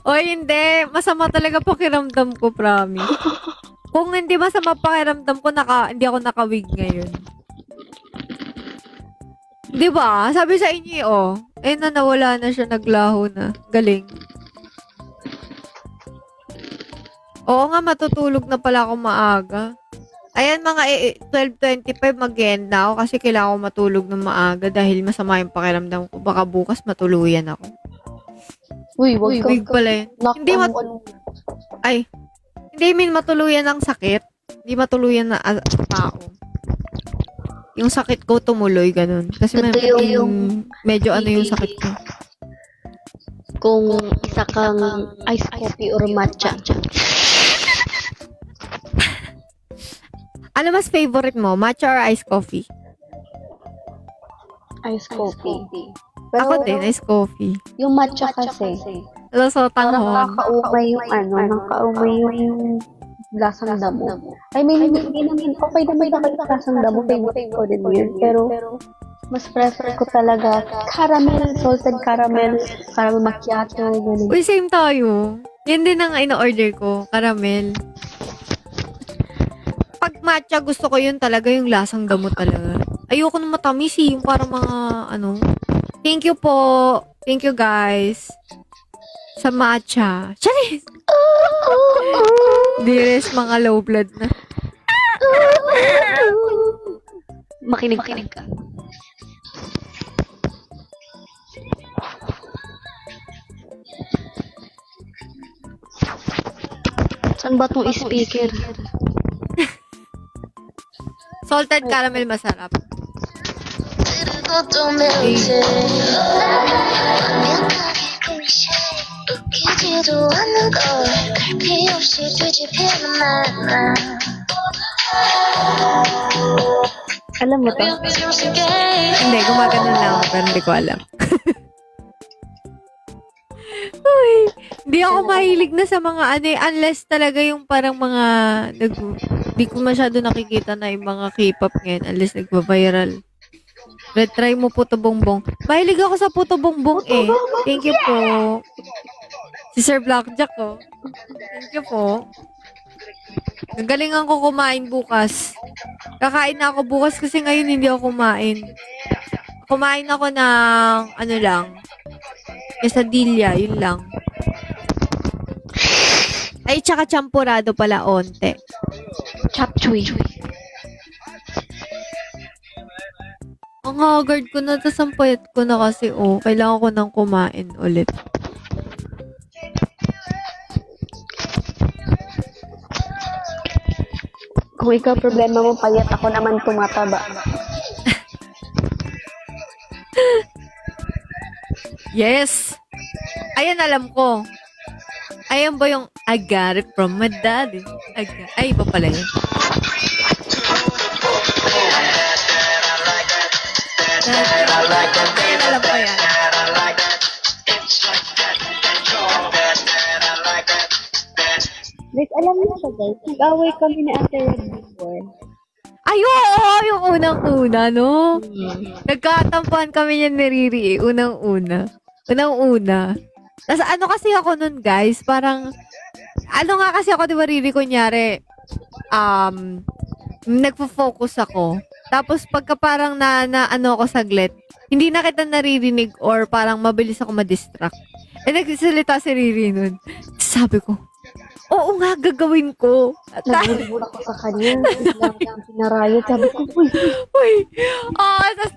O hindi, masama talaga pakiramdam ko, promise. Kung hindi masama pakiramdam ko, hindi ako nakawig ngayon. Di ba? Sabi sa inyo, oh. Eh, nawala na siya, naglaho na. Galing. Oo nga, matutulog na pala ako maaga. Ayan, mga 12:25 mag-end na ako kasi kailangan ko matulog ng maaga dahil masama yung pakiramdam ko. Baka bukas matuluyan ako. Uy, wag ka. Wig pala yun. Hindi Hindi matuluyan ng sakit. Hindi matuluyan na tao. Yung sakit ko tumuloy, ganun. Kasi Ito medyo ano yung sakit ko. Kung isa kang iced coffee or matcha. Ano mas favorite mo? Matcha or iced coffee? Iced coffee. Ako din, iced coffee. Yung matcha kasi, Lusotang Parang hon. nakakaumay yung nakakaumay yung lasang damo. I mean, hindi naman, okay naman ako yung lasang damo, favorite ko din yun. Pero, mas prefer ko talaga caramel, salted caramel macchiato, ganun. Uy, same tayo. Yan din ang ino-order ko, caramel. Pag matcha, gusto ko yun talaga, yung lasang damo talaga. Ayoko na matamis yung parang mga, Thank you po. Thank you, guys. Sa matcha. Charis! Dearest, mga low blood na. Makinig ka. Saan ba itong speaker? Salted caramel masarap. Alam mo to? Hindi, gumagano lang ako, pero hindi ko alam. Uy, hindi ako mahilig na sa mga unless talaga yung parang mga, di ko masyado nakikita na yung mga K-pop ngayon, unless nagpa-viral. Red, try mo Puto Bongbong. Mahilig ako sa Puto Bongbong eh. Thank you po. Si Sir Blackjack oh. Thank you po. Nagalingan ko kumain bukas. Kakain na ako bukas kasi ngayon hindi ako kumain. Kumain ako ng lang. Quesadilla, yun lang. Ay, tsaka champurado pala onte. Chapchui. Ang haggard ko na, tas ang payat ko na kasi, kailangan ko nang kumain ulit. Kung ikaw problema mo payat, ako naman tumataba. Yes! Ayan, alam ko. Ayan ba yung I got it from my daddy? Ay, iba pala yun. Ayan, alam ko yan. Guys, alam niyo siya guys, nag-away kami ni Ate Red before. Ay, oo, yung unang-una, no? Nagkatampuhan kami niyan ni Riri, unang-una. Unang-una. Tapos kasi ako nun, guys, parang, nga kasi ako, di ba, Riri, kunyari, nagpo-focus ako. Tapos, pagka parang ako saglit, hindi na kita naririnig or parang mabilis ako ma-distract. Nagsisalita si Riri nun. Sabi ko, oo nga, gagawin ko. Nagbulbul ako sa kanya. Biglang pinarayot. Sabi ko, uy. Tapos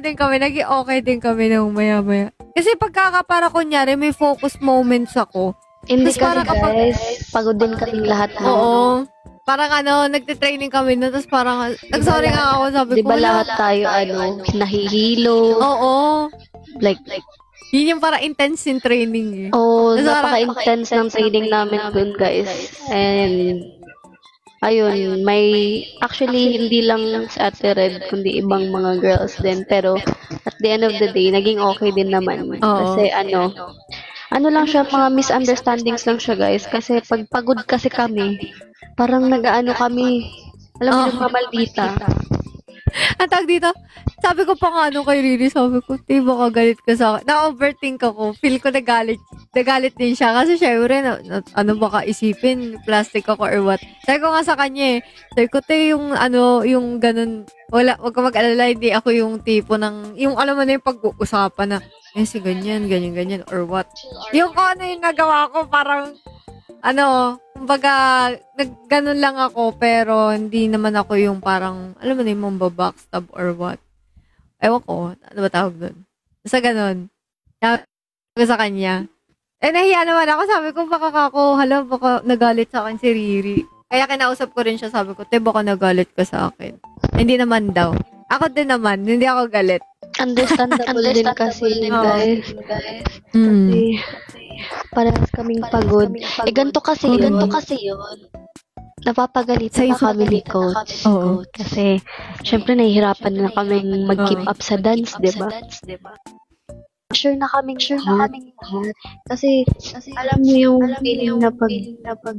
din kami, naging okay din kami nung maya-maya. Kasi para kunyari, may focus moments ako. Hindi kasi guys, pagod din kami lahat. Oo. Parang nagte-training kami na, tapos parang, nag-sorry nga ako, sabi ko. Di ba lahat tayo, nahihilo? Oo. Like, yun yung para intense in training eh. Oo, napaka-intense ng training namin dun, guys. And, ayun, actually, hindi lang si Ate Red, kundi ibang mga girls din. Pero, at the end of the day, naging okay din naman. Kasi, lang siya, mga misunderstandings lang siya, guys. Kasi, pag pagod kasi kami, parang kami, alam mo, nagmamaldita. Ang tawag dito, sabi ko pa nga kay Riri, sabi ko, baka galit ka sa akin. Na-overthink ako. Feel ko nagalit din siya. Kasi syempre, baka isipin, plastic ako or what. Sabi ko nga sa kanya sabi ko, yung ganun, wag ka mag-alala, hindi ako yung tipo ng, yung alam mo na yung pag-uusapan na, si ganyan, or what. Yung yung nagawa ko, parang, kumbaga, ganun lang ako, pero hindi naman ako yung parang, alam mo na yung backstab or what. Ewan ko, ano ba tawag doon? Basta ganun. Sabi ko sa kanya. Nahiya naman ako, sabi ko, baka nagalit sa akin si Riri. Kaya kinausap ko rin siya, sabi ko, baka nagalit ka sa akin. Hindi naman daw. Ako din naman, hindi ako galit. Understandable din kasi, guys. Kasi, parehas kaming pagod. Ganito kasi yun. Napapagalitan na kami ni coach. Kasi, syempre, nahihirapan na kaming mag-keep up sa dance, diba? sure na kaming lahat. Kasi alam mo yung feeling na pag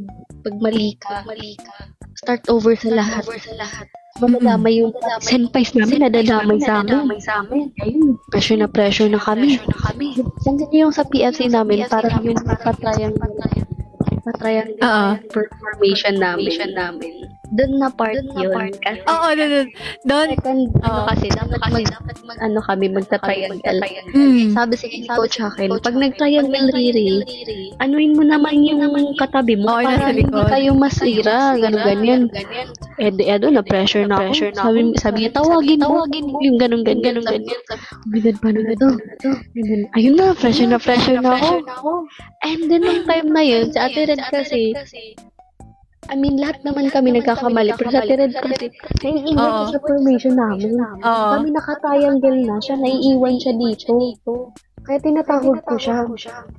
mali ka, start over sa lahat. Madadamay yung senpais namin, nadadamay sa amin. Ayun, pressure na kami. Nandiyan yung sa PFC namin, parang yung patriangle performation namin. Doon na part yun. Kasi, Oo, doon. second, kasi dapat kami magta-triangle. Sabi si Coach Hakel, pag nag-triangle Riri, anuin mo naman yung katabi mo Oo, para nasa hindi likod. kayo masira, ganyan. Na pressure na ako. Sabi niya, tawagin mo, yung ganun. Ganun, paano na to? Ayun na, pressure na ako. And then, nung time na yun, si Ate Red kasi, lahat naman kami nagkakamali. Pero sa Ate Red kasi, naiiwan siya sa formation namin. Oo. Kami naka-triangle na siya, naiiwan siya dito. Kaya tinatawag ko siya.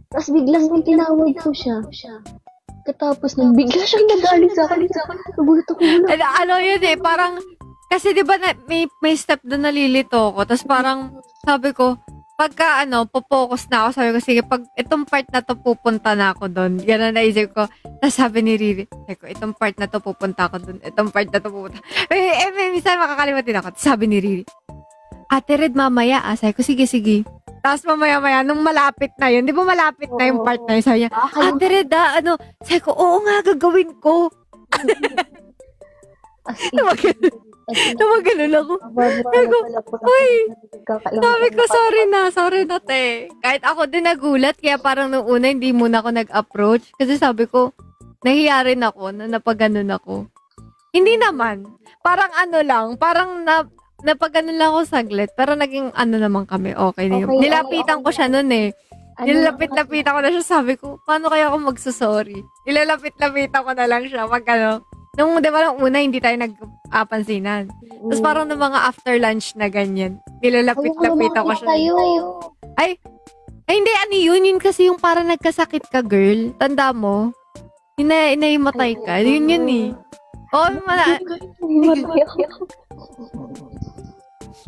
Tapos biglang nung tinawag ko siya. Katapos nung bigla siyang nag-alis sa akin. Nagulat ako muna. Ano yun parang, kasi di ba may step doon nalilito ko, tapos parang, sabi ko, pagka po-focus na ako, sabi ko, sige, pag itong part na to, pupunta na ako doon. Yan na naisip ko. Tapos sabi ni Riri, itong part na to, pupunta ako doon. Itong part na to, pupunta. Minsan makakalimutin ako. Tapos sabi ni Riri, Ate Red, mamaya, sabi ko, sige. Tapos mamaya, nung malapit na yun, di ba malapit na yung part na yun, sabi niya, Ate Red, sabi ko, oo nga, gagawin ko. Tumaganon ako. Sabi ko, sorry na, te. Kahit ako din nagulat, kaya parang nung una, hindi muna ako nag-approach. Kasi sabi ko, nahiya rin ako na napaganon ako. Hindi naman. Parang parang napaganon lang ako saglit. Pero naging naman kami, okay na yun. Nilapitan ko siya nun Nilapit-lapitan ko na siya. Sabi ko, paano kaya ako magsusorry? Nilalapit-lapitan ko na lang siya. Nung, di ba, nung una, hindi tayo nagpansinan. Tapos parang nung mga after lunch na ganyan, nilalapit-lapitan ko siya. Ay, hindi, yun kasi yung parang nagkasakit ka, girl. Tanda mo? Inaimatay ka. Yun Oo,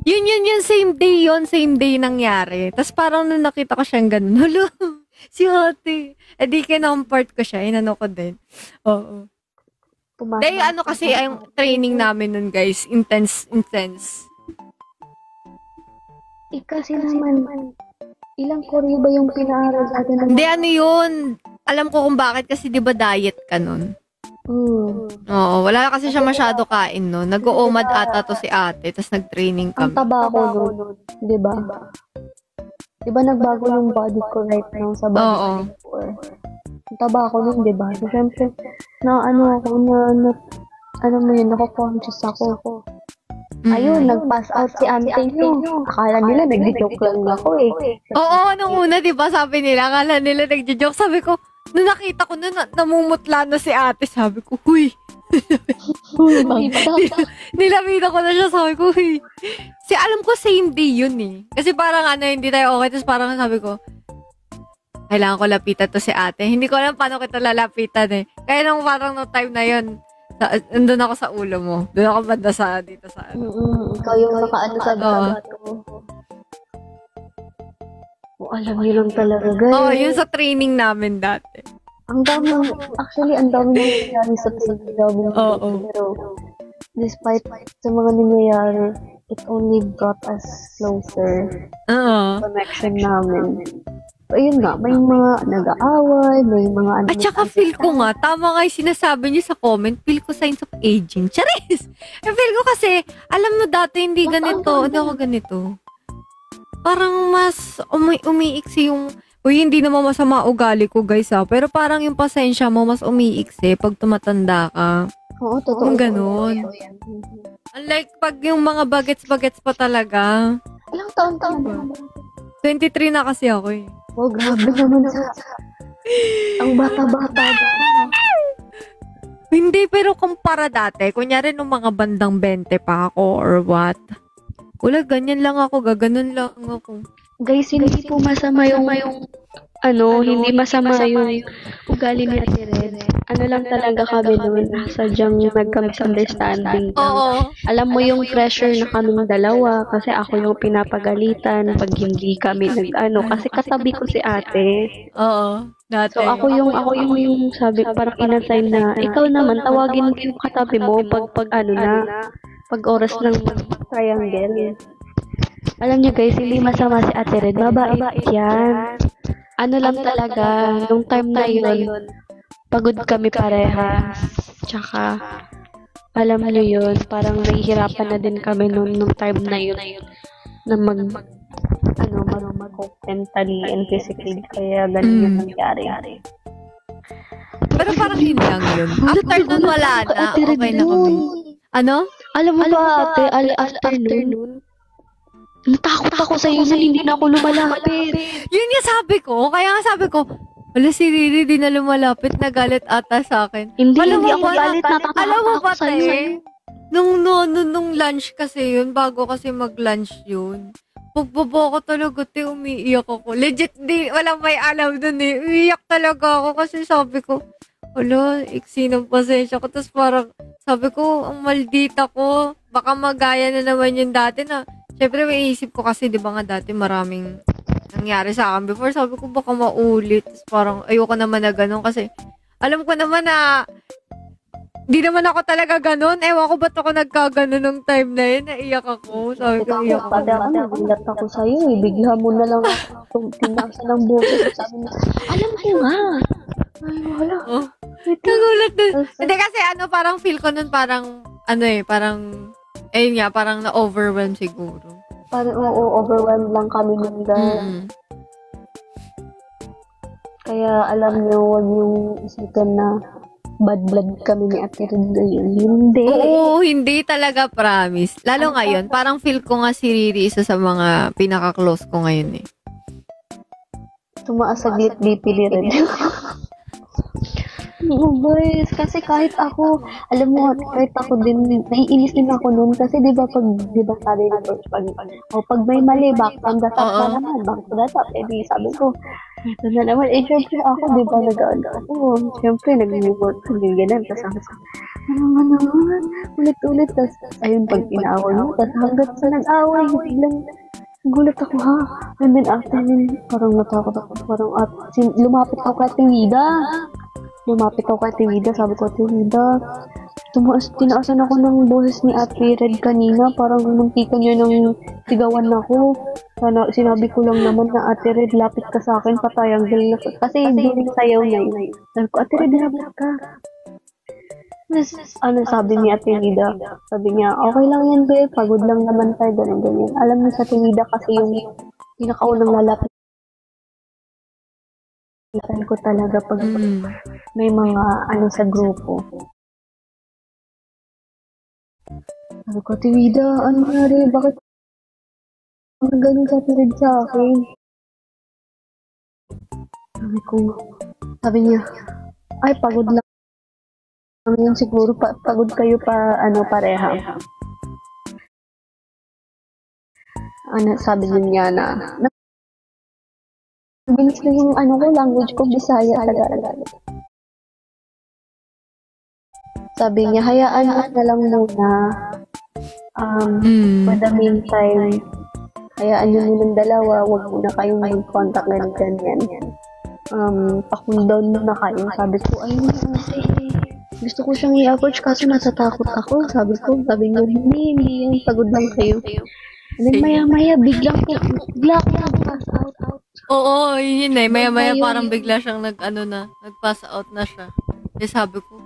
yun, same day nangyari. Tapos parang nung nakita ko siyang ganun, halo, si ate. Di kinampart ko siya, inano ko din. Oo. Dahil kasi, yung training namin nun, guys, intense. Kasi naman, ilang koryo ba yung pinaaral sa atin? Hindi, yun. Alam ko kung bakit, kasi di ba diet ka nun? Oo, wala kasi siya masyado kain nun. Nag-uumad ata to si ate, tapos nag-training kami. Ang taba ko nun, di ba? Di ba nagbago yung body ko right now sa body ko before? Ang taba ko nun, di ba? So, syempre, nako-conscious ako. Ayun, nag-pass out si auntie nyo. Akala nila, nag-joke lang ako Oo, nung una, di ba, sabi nila, akala nila nag-joke. Sabi ko, nung nakita ko na namumutla na si ate, sabi ko, huy. Nilapitan ko na siya, sabi ko, huy. Alam ko, same day yun Kasi parang hindi tayo okay, tapos parang sabi ko, kailangan ko lapitan to si ate. Hindi ko alam paano kita lalapitan Kaya nung parang no time na yun, nandun ako sa ulo mo. Doon ako banda dito sa Ikaw yung nakaano sa bato mo. Alam niyo lang talaga, guys. yun sa training namin dati. Ang dami nangyayari sa training. Pero, despite sa mga nangyayari, it only brought us closer. Connection namin. Ayun nga, may mga nag-aaway, may mga At saka feel ko nga, tama nga yung sinasabi niyo sa comment, feel ko signs of aging. Charis! Feel ko kasi, alam mo dati hindi ganito, hindi ako ganito. Parang mas umiiksi yung, hindi naman masama ugali ko guys pero parang yung pasensya mo mas umiiksi pag tumatanda ka. Oo, totoo. Yung ganun. Unlike pag yung mga bagets-bagets pa talaga. Ilang taon ba? 23 na kasi ako Oh, grabe naman ang bata-bata. Hindi, pero kumpara dati, kunyari nung mga bandang 20 pa ako or what, wala, ganyan lang ako, gaganon lang ako. Guys, hindi po masama yung hindi masama yung ugali ni Ate Red. ano lang talaga kami noon, sadyang nagka-misunderstanding lang. Oo. Alam mo yung pressure na kaming dalawa kasi ako yung pinapagalitan pag hindi kami nag-ano kasi katabi ko si ate. Oo. Dati. So ako yung sabi parang inassign na ikaw naman tawagin mo yung katabi mo pag ano na pag oras ng triangle. Alam niyo guys, hindi masama si Ate Red, mabait yan. Ano lang talaga, nung time na yun, pagod kami parehas. Tsaka, alam niyo yun, parang nahihirapan na din kami nung time na yun na mag-cope mentally and physically. Kaya ganun yung nangyari. Pero parang yun lang yun. After nun, wala na. Okay na kami. Ano? Alam mo ba ate, after nun, natakot ako sa iyo na hindi na ako lumalapit. Yun yung sabi ko. Kaya nga sabi ko, wala si Riri, di na lumalapit. Nagalit ata sa akin. Hindi ba, ako galit. Natatakot alam mo ba, ako sa iyo. Nung lunch kasi yun, bago kasi mag-lunch yun. Pagbaba ko talaga, umiiyak ako. Legit, walang may alam dun eh. Umiiyak talaga ako kasi sabi ko, wala, iksi ng pasensya ko. Tapos parang, sabi ko, ang maldita ko. Baka magaya na naman yung dati na. Siyempre, may isip ko kasi, di ba nga dati maraming nangyari sa akin before. Sabi ko, baka maulit. Tapos parang, ayoko naman na ganun kasi, alam ko naman na, di naman ako talaga ganun. Ewan ko ba't ako nagkaganon nung time na yun. Naiyak ako. Sabi ko, iyak ako. Nagulat ako sa iyo eh. Bigla mo na lang tinasa ng boses. Sabi na, alam ko nga. Ay, wala. Oh, nagulat din. Hindi kasi parang feel ko nun parang, ayun nga, parang na-overwhelm siguro. Parang overwhelmed lang kami nun guys. Kaya alam niyo, huwag yung isipin na bad blood kami ni Ate Red ngayon. Hindi. Oo, hindi talaga, promise. Lalo ngayon, parang feel ko nga si Riri isa sa mga pinaka-close ko ngayon eh. Tumaas sa BP ni Red. Oo, boys. Kasi kahit ako, alam mo, kahit ako din, naiinis din ako noon. Kasi di ba sabi ni George, pag may mali, back from the top na naman, back to the top. Eh, di sabi ko, ito na naman. Eh, syempre ako, di ba, nag-ano ako. Syempre, nag-work ko, ganyan. Tapos ako sa, ano naman, ulit-ulit. Tapos, ayun, pag inaaway mo, tapos hanggat sa nag-away, biglang, gulat ako ha. And then after nun, parang natakot ako. Parang lumapit ako kay Tiwida. Sabi ko, Tiwida, tinaasan ako ng boses ni Ate Red kanina. Parang muntikan niya ng sigawan ako. Sinabi ko lang naman na Ate Red, lapit ka sa akin, patayang na. Kasi during sayaw niya yun. Sabi ko, Ate Red, lapit ka. Sabi ni Ate Wida? Sabi niya, okay lang yan, babe. Pagod lang naman tayo, ganyan. Alam niyo sa Ate Wida kasi yung pinakaunang lalapit ko talaga pag may mga sa grupo. Sabi ko, Ate Wida, ano nangyari? Bakit ganun sa Ate Red sa akin? Sabi niya, ay, pagod lang. Yun siguro pagod kayo pareha. Sabi niya na bilis na yung language ko, Bisaya, Tagalog. Sabi niya, hayaan mo na lang muna. For the meantime, hayaan nyo munang dalawa, wag muna kayong mag-contact na ganyan. Pa-cool down muna kayo. Sabi ko, ayun, gusto ko siyang i-approach kasi natatakot ako. Sabi niya, hindi yan, pagod lang kayo. And then maya-maya, bigla ko nag-pass out. Oo, yun eh. Maya-maya parang bigla siyang nag-pass out na siya. Eh, sabi ko,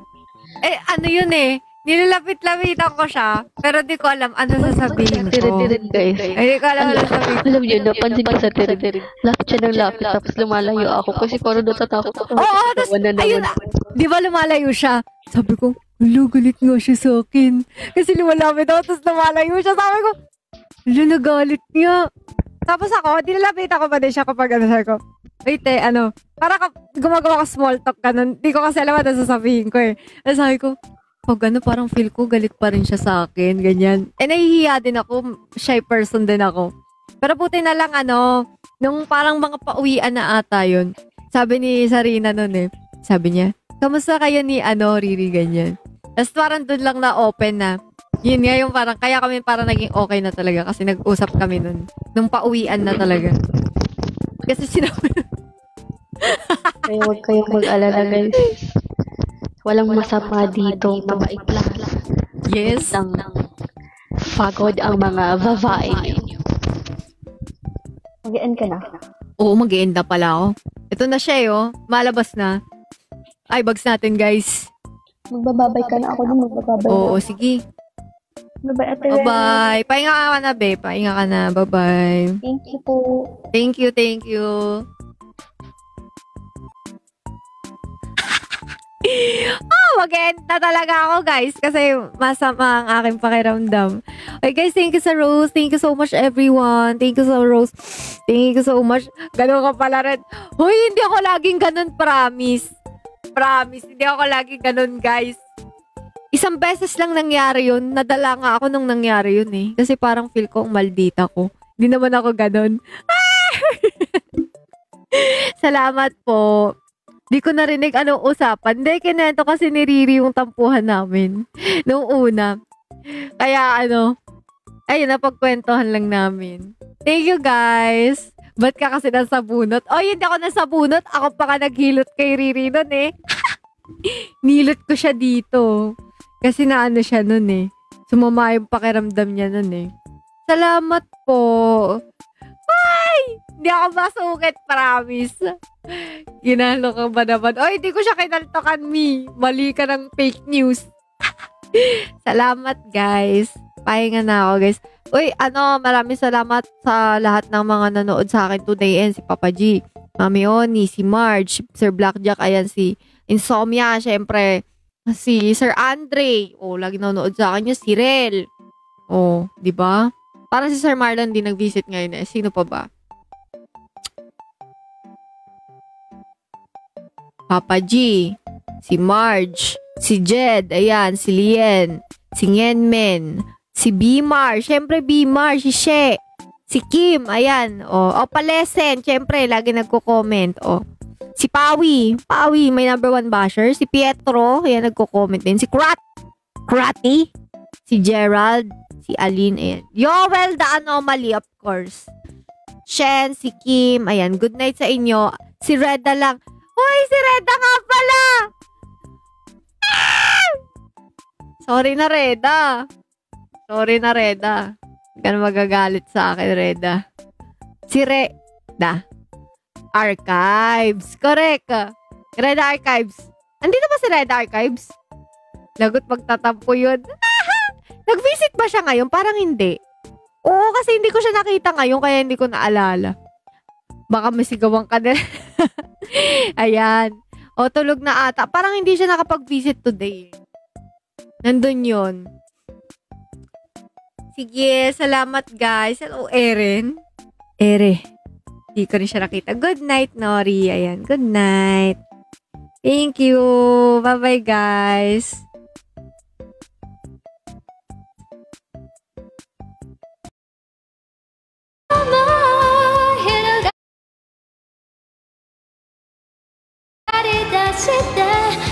yun eh. Nilalapit-lapitan ko siya, pero di ko alam ano sasabihin ko. Tirid, guys. Di ko alam ano sasabihin ko. Alam niyo, napansin ko sa tirid. Lapit siya ng lapit, tapos lumalayo ako kasi parang natatakot ako. Oo, tapos, ayun, di ba lumalayo siya? Sabi ko, galit nga siya sa akin. Kasi lumalapit ako, tapos lumalayo siya. Sabi ko, nagalit niya. Tapos ako, dinalapitan ko pa din siya kapag sabi ko, wait para gumagawa ka small talk ka nun. Di ko kasi alam ano sasabihin ko eh. Tapos sabi ko, parang feel ko galit pa rin siya sa akin, ganyan. Nahihiya din ako, shy person din ako. Pero buti na lang nung parang mga pauwian na ata yun, sabi ni Sarina nun eh, sabi niya, kamusta kayo ni Riri, ganyan. Tapos parang doon lang na open na. Yun nga yung parang, kaya kami parang naging okay na talaga kasi nag-usap kami nun. Nung pauwian na talaga. Kasi sinabi Kaya huwag kayong mag-alala, guys. Walang masama dito. Mabait lang. yes. Nang pagod ang mga babae niyo. Mag-end ka na. Oo, mag-end na pala ako. Ito na siya malabas na. Ay, bags natin, guys. Magbababay ka na. Ako din magbababay Oo, na. sige. Bye-bye, Ate Ren. Bye-bye. Pahinga ka na, be. Pahinga ka na. Bye-bye. Thank you po. Thank you, thank you. Mag-end na talaga ako, guys. Kasi masama ang aking pakiramdam. Okay, guys, thank you sa Rose. Thank you so much, everyone. Thank you sa Rose. Thank you so much. Ganun ka pala rin. Hoy, hindi ako laging ganun, promise. Promise, hindi ako laging ganun, guys. Isang beses lang nangyari yun. Nadala nga ako nung nangyari yun Kasi parang feel ko ang maldita ko. Hindi naman ako ganun. Salamat po. Di ko narinig anong usapan. Hindi, kinento kasi ni Riri yung tampuhan namin. Nung una. Kaya ayun, napagkwentuhan lang namin. Thank you, guys. Ba't ka kasi nasabunot? Oh, hindi ako nasabunot. Ako pa ka naghilot kay Riri nun Nilot ko siya dito. Kasi siya nun Sumama yung pakiramdam niya nun Salamat po. Ay! Hindi ako masukit, promise. Ginalo ka ba naman? Oh, hindi ko siya kinaltokan, Mi. Mali ka ng fake news. Salamat, guys. Pahinga na ako, guys. Uy, maraming salamat sa lahat ng mga nanood sa akin today and si Papa G, Mami Oni, si Marge, Sir Blackjack, ayan si Insomnia, syempre, si Sir Andre. Lagi nanonood sa akin si Rel. Di ba? Parang si Sir Marlon din nag-visit ngayon Sino pa ba? Papa G, si Marge, si Jed, ayan, si Lien, si Ngenmen, si Bimar, syempre Bimar, si She, si Kim, ayan, Palesen, syempre, lagi nagko-comment, si Pawi, may number 1 basher, si Pietro, ayan, nagko-comment din, si Kratty, si Gerald, si Aline, ayan, Yoel the Anomaly, of course, Shen, si Kim, ayan, good night sa inyo, si Reda lang, hoy, si Reda nga pala! Sorry na, Reda. Huwag ka na magagalit sa akin, Reda. Si Reda. Archives. Correct. Reda Archives. Andito ba si Reda Archives? Lagot magtatampo yun. Nag-visit ba siya ngayon? Parang hindi. Oo, kasi hindi ko siya nakita ngayon, kaya hindi ko naalala. Baka masigawan ka din. Ayan. Tulog na ata. Parang hindi siya nakapag-visit today. Nandun yun. Sige, salamat guys. Hello, Ere. Hindi ko rin siya nakita. Good night, Nori. Ayan, good night. Thank you. Bye-bye, guys. "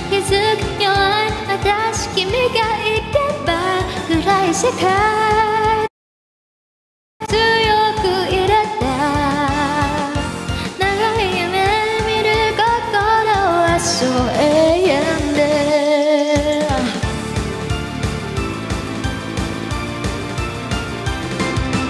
気づくよ私君がいれば暗い世界